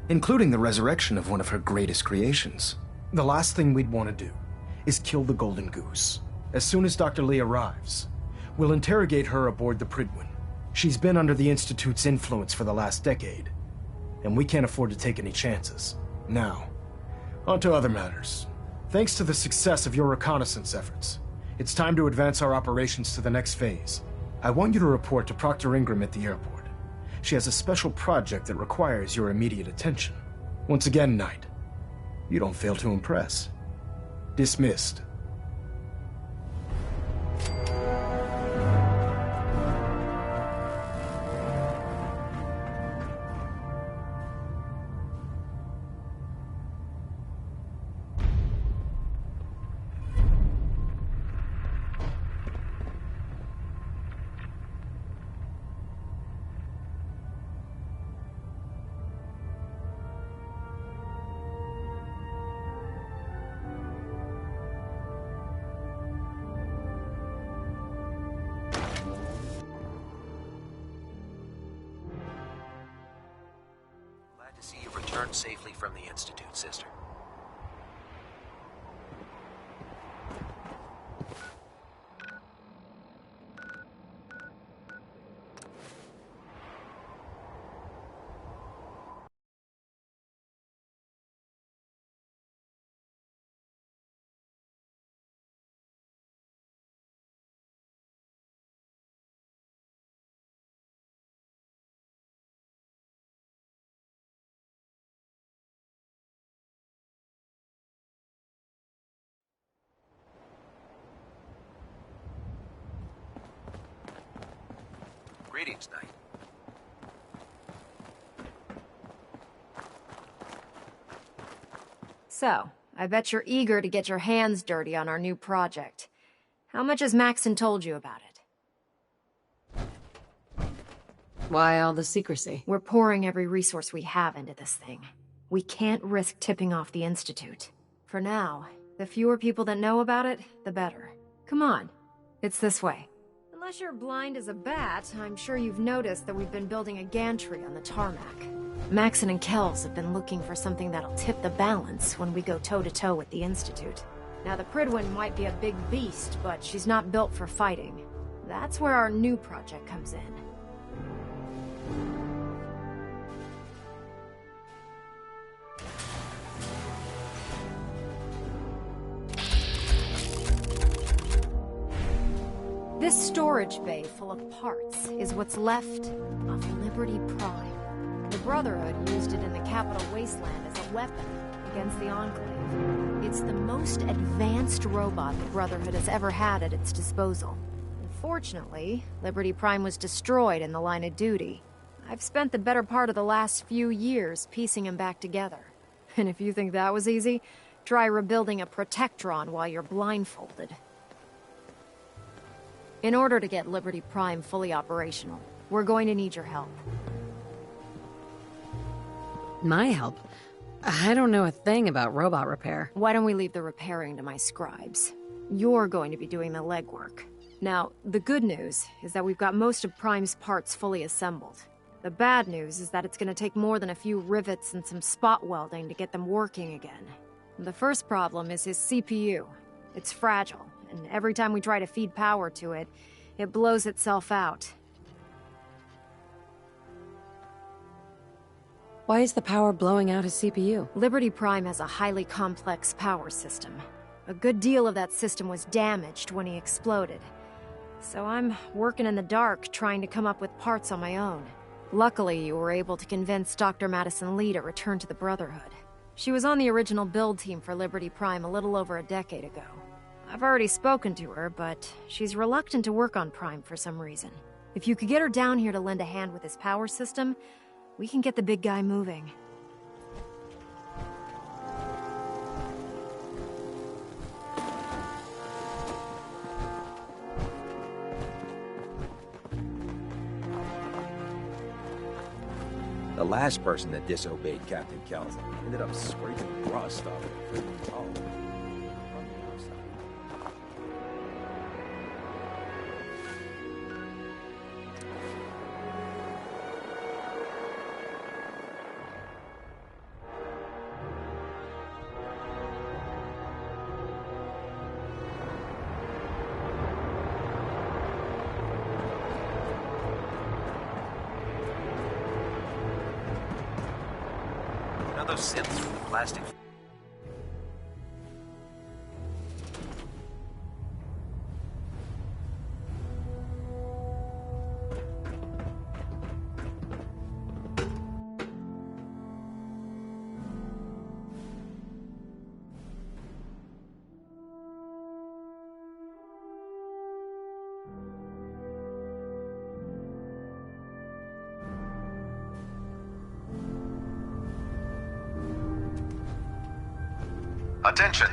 including the resurrection of one of her greatest creations. The last thing we'd want to do is kill the Golden Goose. As soon as Dr. Lee arrives, we'll interrogate her aboard the Prydwen. She's been under the Institute's influence for the last decade, and we can't afford to take any chances. Now, on to other matters. Thanks to the success of your reconnaissance efforts, it's time to advance our operations to the next phase. I want you to report to Proctor Ingram at the airport. She has a special project that requires your immediate attention. Once again, Knight, you don't fail to impress. Dismissed. See you return safely from the Institute, sister. Greetings, Knight. So, I bet you're eager to get your hands dirty on our new project. How much has Maxon told you about it? Why all the secrecy? We're pouring every resource we have into this thing. We can't risk tipping off the Institute. For now, the fewer people that know about it, the better. Come on, it's this way. Unless you're blind as a bat, I'm sure you've noticed that we've been building a gantry on the tarmac. Maxon and Kells have been looking for something that'll tip the balance when we go toe-to-toe with the Institute. Now, the Prydwen might be a big beast, but she's not built for fighting. That's where our new project comes in. This storage bay full of parts is what's left of Liberty Prime. The Brotherhood used it in the Capital Wasteland as a weapon against the Enclave. It's the most advanced robot the Brotherhood has ever had at its disposal. Unfortunately, Liberty Prime was destroyed in the line of duty. I've spent the better part of the last few years piecing him back together. And if you think that was easy, try rebuilding a Protectron while you're blindfolded. In order to get Liberty Prime fully operational, we're going to need your help. My help? I don't know a thing about robot repair. Why don't we leave the repairing to my scribes? You're going to be doing the legwork. Now, the good news is that we've got most of Prime's parts fully assembled. The bad news is that it's going to take more than a few rivets and some spot welding to get them working again. The first problem is his CPU. It's fragile, and every time we try to feed power to it, it blows itself out. Why is the power blowing out his CPU? Liberty Prime has a highly complex power system. A good deal of that system was damaged when he exploded. So I'm working in the dark, trying to come up with parts on my own. Luckily, you were able to convince Dr. Madison Lee to return to the Brotherhood. She was on the original build team for Liberty Prime a little over a decade ago. I've already spoken to her, but she's reluctant to work on Prime for some reason. If you could get her down here to lend a hand with his power system, we can get the big guy moving. The last person that disobeyed Captain Kells ended up scraping rust off the freaking hull. Those synths from the plastic. Attention!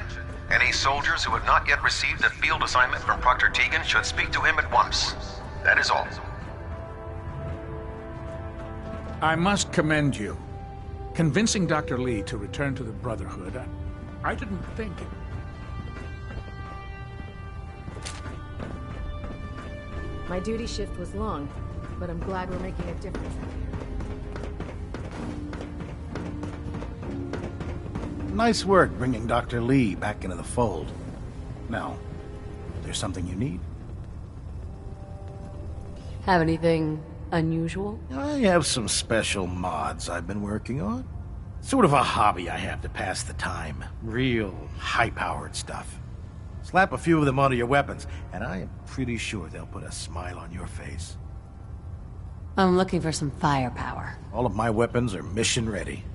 Any soldiers who have not yet received a field assignment from Proctor Tegan should speak to him at once. That is all. I must commend you. Convincing Dr. Lee to return to the Brotherhood, I didn't think it. My duty shift was long, but I'm glad we're making a difference out here. Nice work bringing Dr. Lee back into the fold. Now, there's something you need? Have anything unusual? I have some special mods I've been working on. Sort of a hobby I have to pass the time. Real high-powered stuff. Slap a few of them onto your weapons, and I am pretty sure they'll put a smile on your face. I'm looking for some firepower. All of my weapons are mission ready.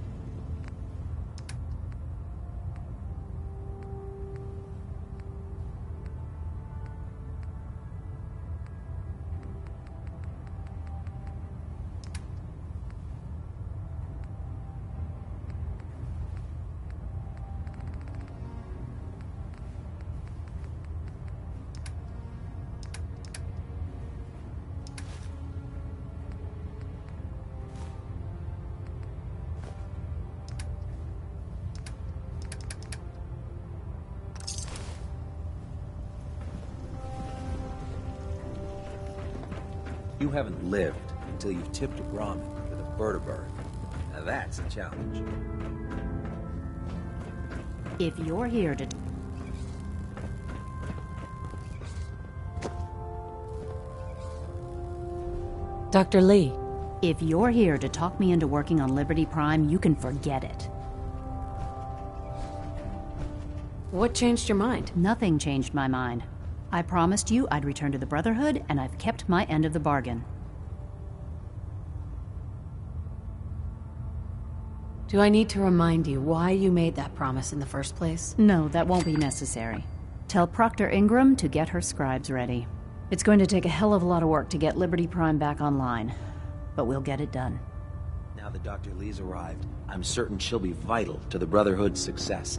You haven't lived until you've tipped a Grommet with a vertibird. Now that's a challenge. If you're here to... Dr. Lee, If you're here to talk me into working on Liberty Prime, you can forget it. What changed your mind? Nothing changed my mind. I promised you I'd return to the Brotherhood, and I've kept my end of the bargain. Do I need to remind you why you made that promise in the first place? No, that won't be necessary. Tell Proctor Ingram to get her scribes ready. It's going to take a hell of a lot of work to get Liberty Prime back online, but we'll get it done. Now that Dr. Lee's arrived, I'm certain she'll be vital to the Brotherhood's success.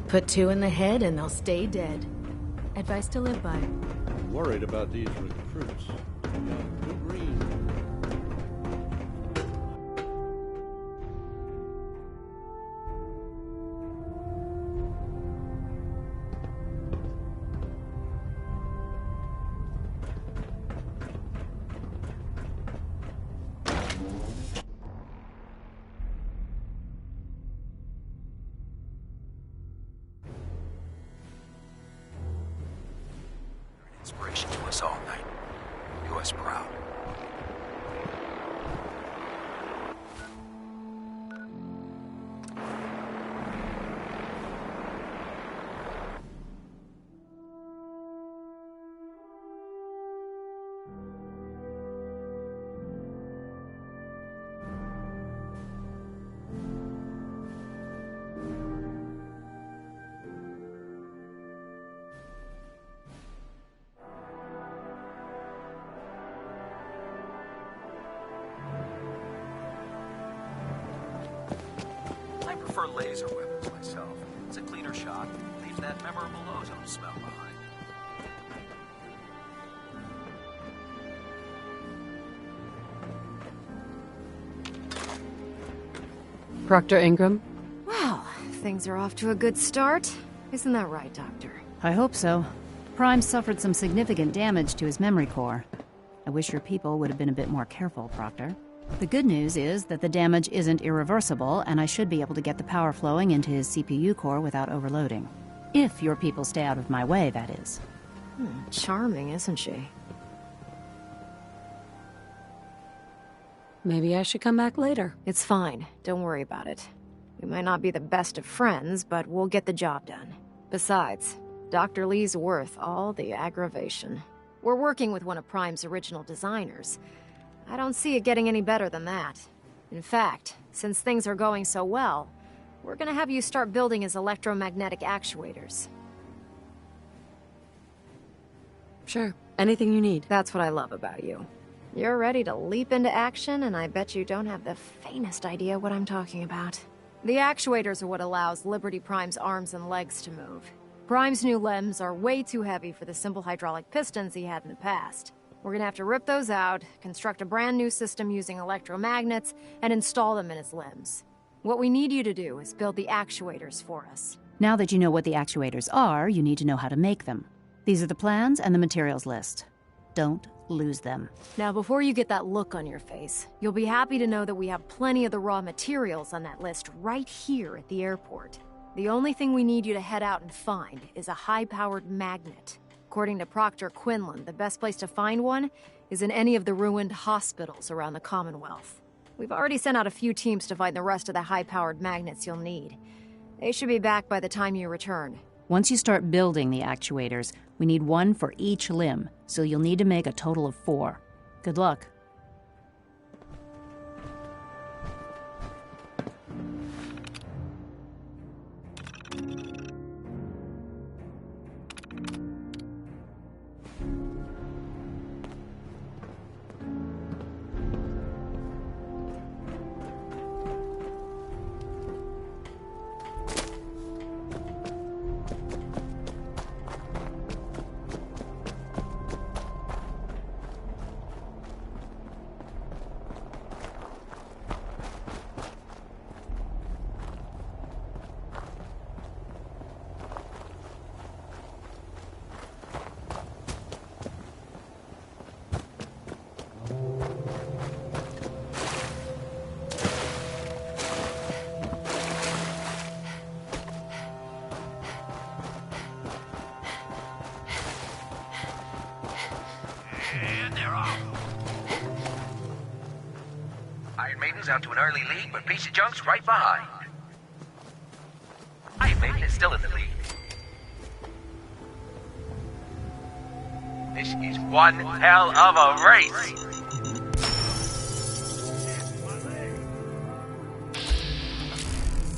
Put 2 in the head and they'll stay dead. Advice to live by. I'm worried about these recruits. Too green. Inspiration to us all, Knight. Do us proud. I prefer laser weapons myself. It's a cleaner shot. Leaves that memorable ozone smell behind. Proctor Ingram? Well, things are off to a good start. Isn't that right, Doctor? I hope so. Prime suffered some significant damage to his memory core. I wish your people would have been a bit more careful, Proctor. The good news is that the damage isn't irreversible, and I should be able to get the power flowing into his CPU core without overloading. If your people stay out of my way, that is. Charming, isn't she? Maybe I should come back later. It's fine. Don't worry about it. We might not be the best of friends, but we'll get the job done. Besides, Dr. Lee's worth all the aggravation. We're working with one of Prime's original designers. I don't see it getting any better than that. In fact, since things are going so well, we're gonna have you start building his electromagnetic actuators. Sure. Anything you need. That's what I love about you. You're ready to leap into action, and I bet you don't have the faintest idea what I'm talking about. The actuators are what allows Liberty Prime's arms and legs to move. Prime's new limbs are way too heavy for the simple hydraulic pistons he had in the past. We're gonna have to rip those out, construct a brand new system using electromagnets, and install them in his limbs. What we need you to do is build the actuators for us. Now that you know what the actuators are, you need to know how to make them. These are the plans and the materials list. Don't lose them. Now, before you get that look on your face, you'll be happy to know that we have plenty of the raw materials on that list right here at the airport. The only thing we need you to head out and find is a high-powered magnet. According to Proctor Quinlan, the best place to find one is in any of the ruined hospitals around the Commonwealth. We've already sent out a few teams to find the rest of the high-powered magnets you'll need. They should be back by the time you return. Once you start building the actuators, we need one for each limb, so you'll need to make a total of 4. Good luck. Iron Maiden's out to an early lead, but Piece of Junk's right behind. Iron Maiden is still in the lead. This is one hell of a race.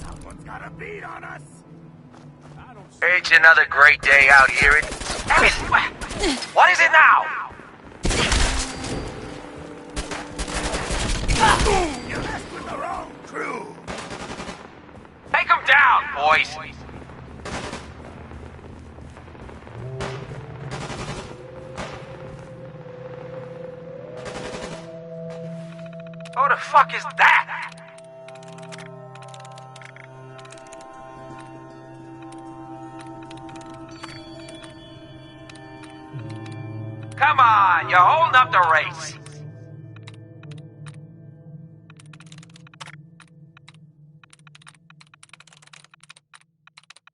Someone's got a beat on us. It's another great day out here in... Damn it! What is it now? You messed with the wrong crew. Take them down, boys. Who the fuck is that? Come on, you're holding up the race.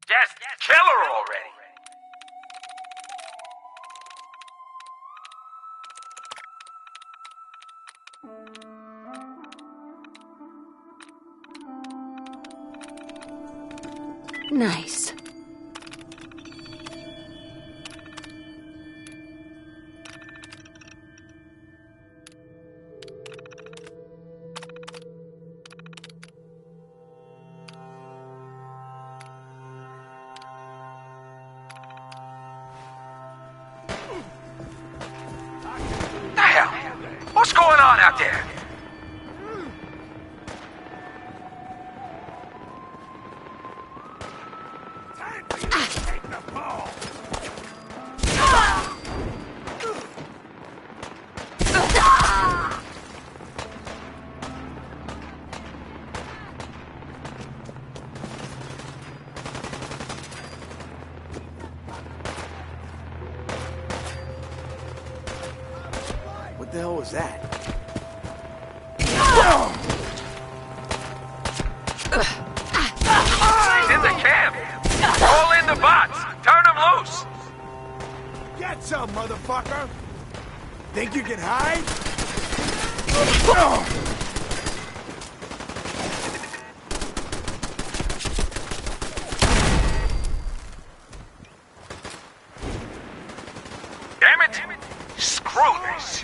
Just kill her already. Nice. The hell? What's going on out there? What the hell was that? He's in the camp. Roll in the bots. Turn him loose. Get some, motherfucker! Think you can hide? Damn it! Screw this.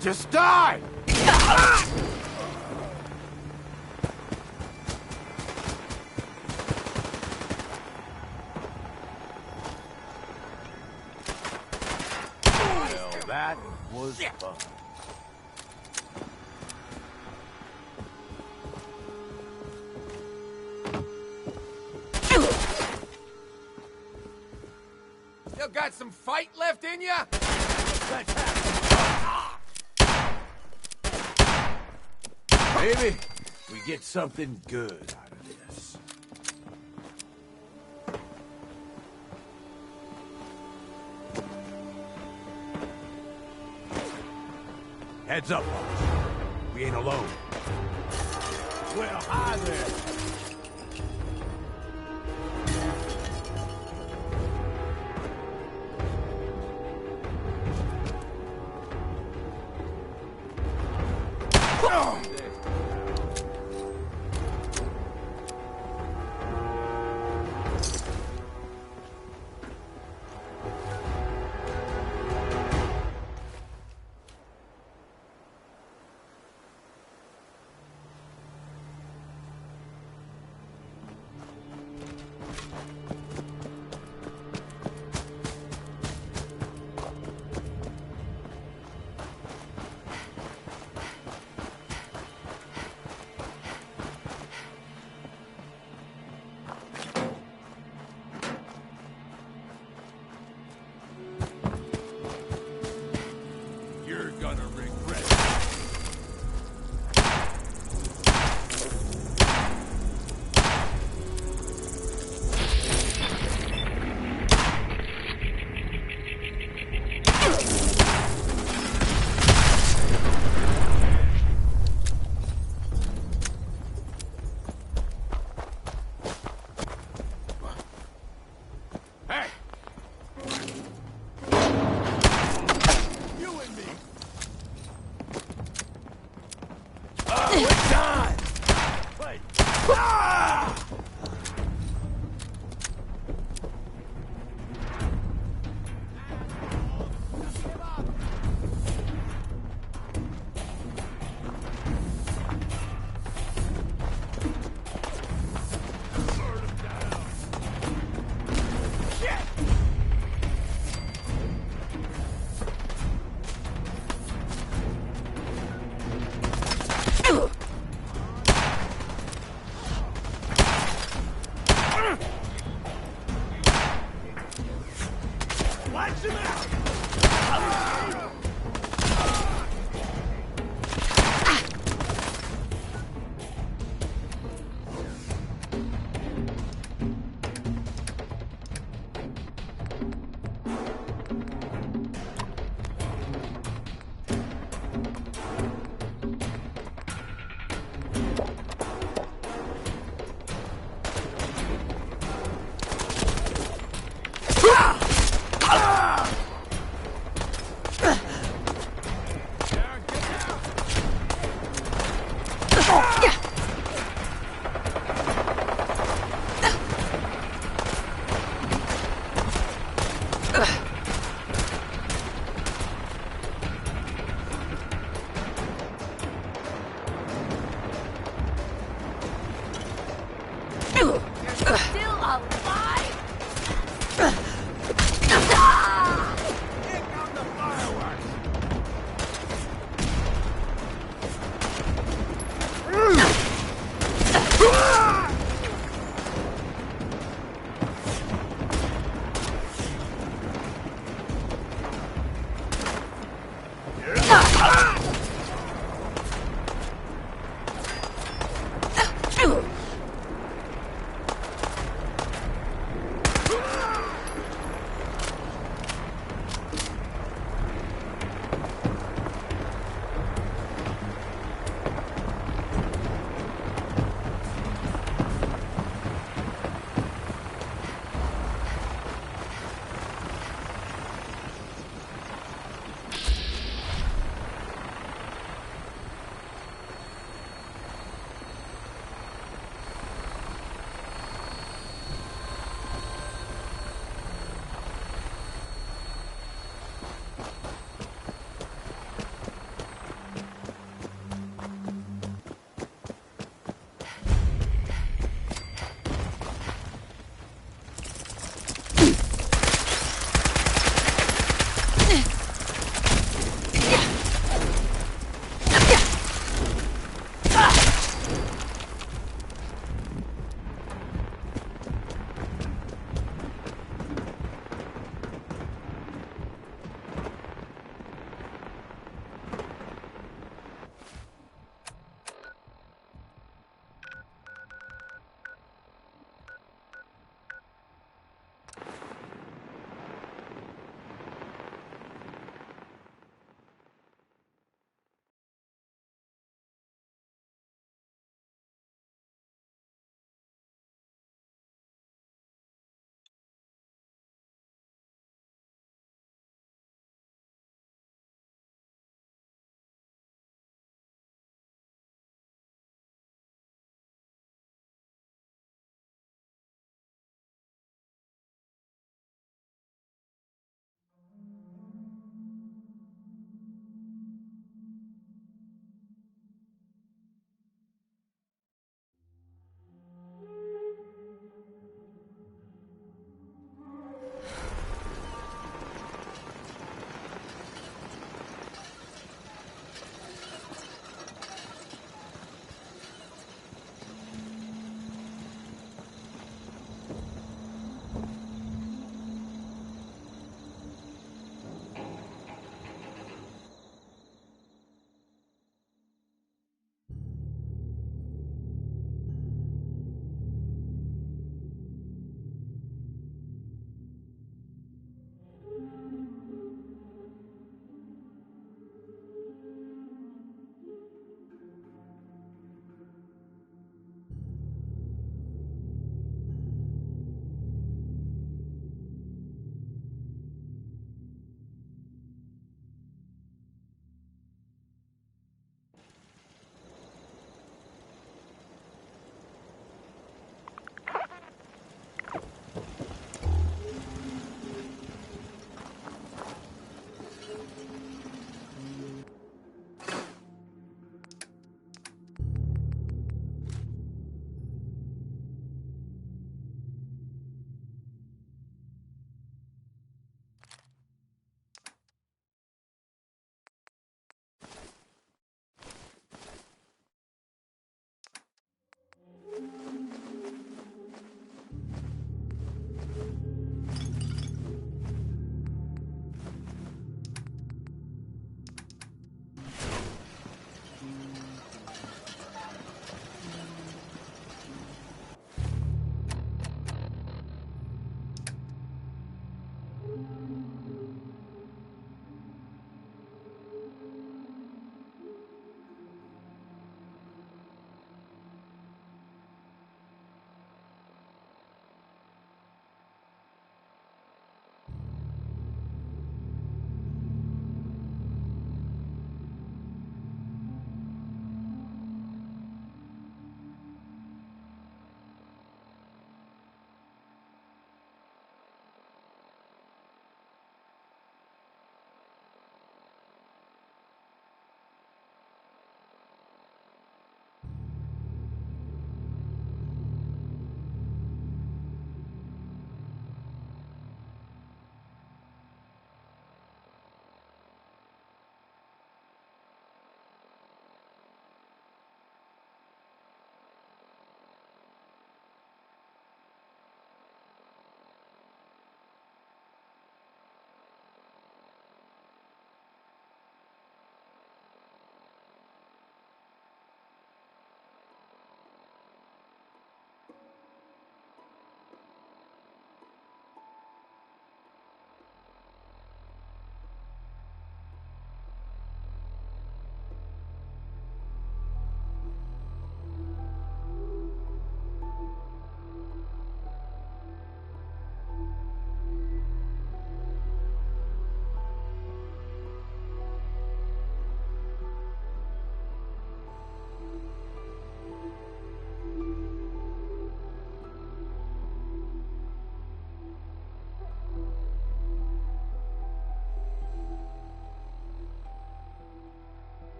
Just die! Well, that was fun. Still got some fight left in ya? Let's have Maybe. we get something good out of this. Heads up, folks. We ain't alone. Well, hi there.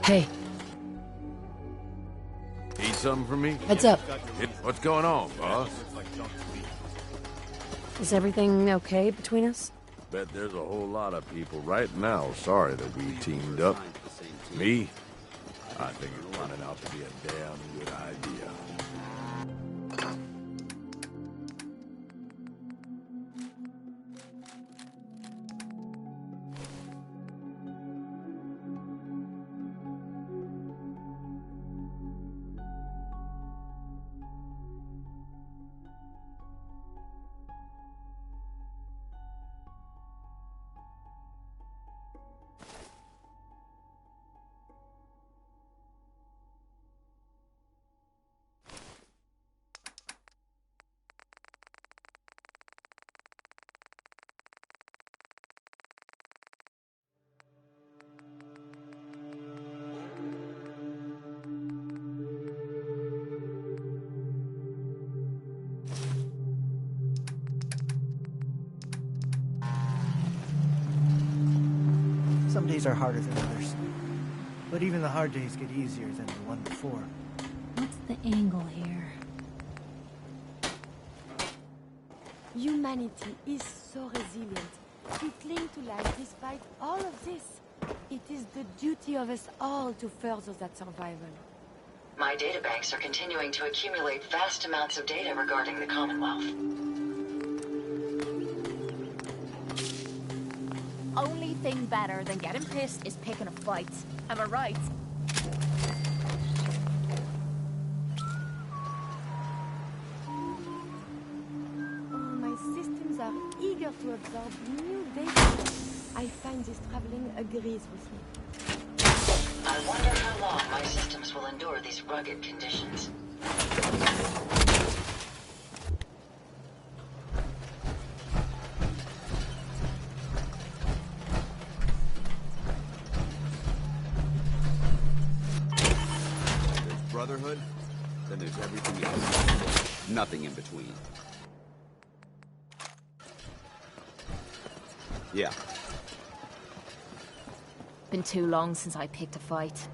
Hey. Need something from me? Heads up. What's going on, boss? Is everything okay between us? Bet there's a whole lot of people right now sorry that we teamed up. Me? I think it's turning out to be a damn good idea. Some days are harder than others. But even the hard days get easier than the one before. What's the angle here? Humanity is so resilient. We cling to life despite all of this. It is the duty of us all to further that survival. My databanks are continuing to accumulate vast amounts of data regarding the Commonwealth. Only thing better than getting pissed is picking a fight. Am I right? Oh, my systems are eager to absorb new data. I find this traveling agrees with me. I wonder how long my systems will endure these rugged conditions. Brotherhood, then there's everything else. Nothing in between. Yeah. Been too long since I picked a fight.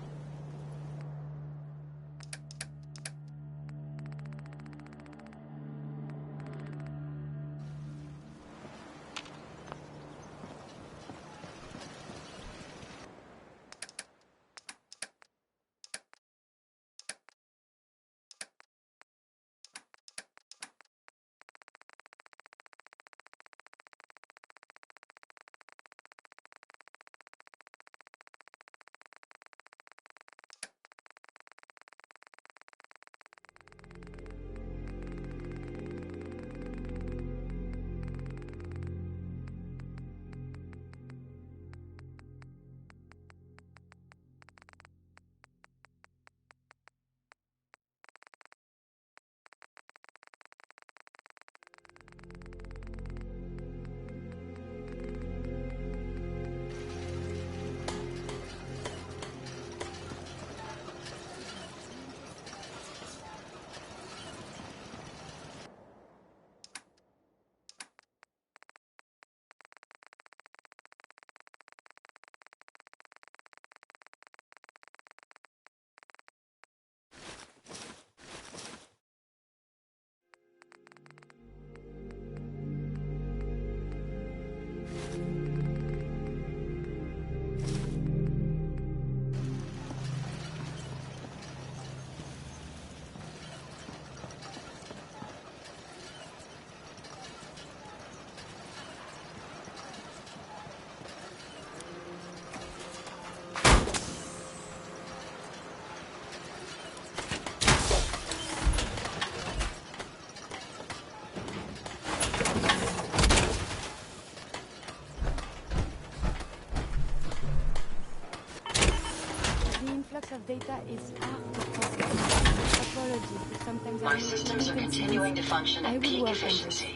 Of data is hard to process. Apologies, but sometimes my systems are continuing to function at peak efficiency.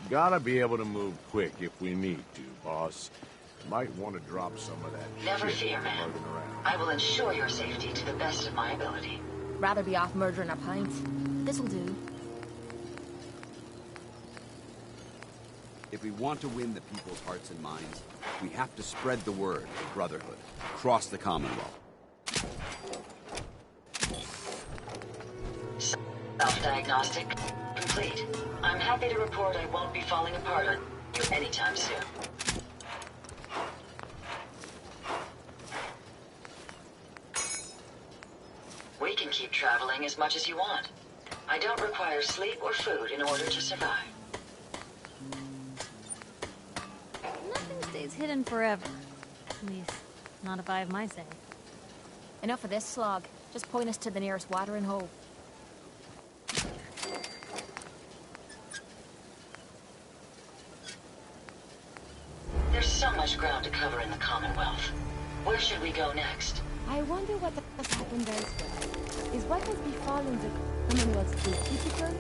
Gotta be able to move quick if we need to, boss. Might want to drop some of that Never shit fear, man. floating around. I will ensure your safety to the best of my ability. Rather be off murdering a pint. This'll do. If we want to win the people's hearts and minds, we have to spread the word of Brotherhood across the Commonwealth. Self-diagnostic complete. I'm happy to report I won't be falling apart on you anytime soon. We can keep traveling as much as you want. I don't require sleep or food in order to survive. Nothing stays hidden forever. At least, not if I have my say. Enough of this slog. Just point us to the nearest watering hole. There's so much ground to cover in the Commonwealth. Where should we go next? I wonder what has happened elsewhere. Is what has befallen the Commonwealth still typical?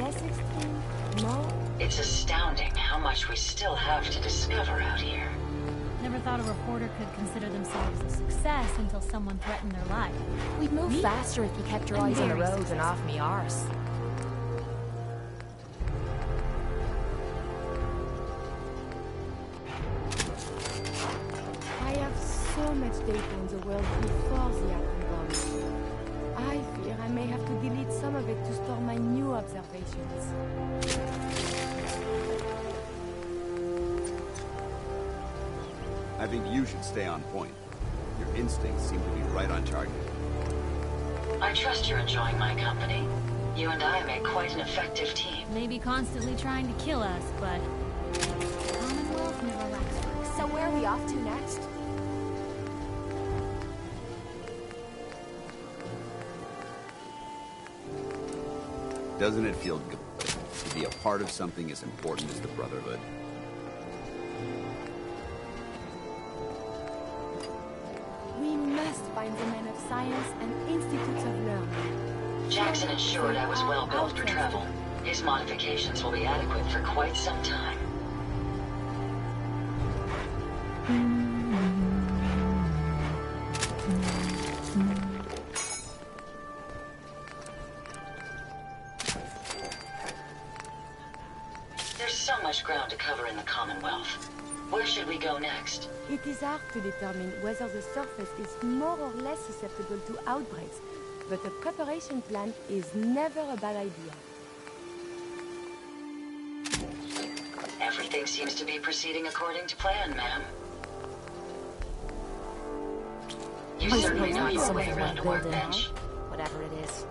Less extreme? More? It's astounding how much we still have to discover out here. Never thought a reporter could consider themselves a success until someone threatened their life. We'd move Me? faster if you kept your I'm eyes on the very roads and off me arse. I have so much data in the world before the atom bomb. I fear I may have to delete some of it to store my new observations. I think you should stay on point. Your instincts seem to be right on target. I trust you're enjoying my company. You and I make quite an effective team. Maybe constantly trying to kill us, but Commonwealth never lacks work. So where are we off to next? Doesn't it feel good to be a part of something as important as the Brotherhood? We must find the men of science and institutes of learning. Jackson ensured I was well built for travel. His modifications will be adequate for quite some time. There's so much ground to cover in the Commonwealth. Where should we go next? It is hard to determine whether the surface is more or less susceptible to outbreaks, but a preparation plan is never a bad idea. Everything seems to be proceeding according to plan, ma'am. You certainly know your way around a workbench. Whatever it is.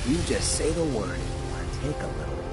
You just say the word, or take a little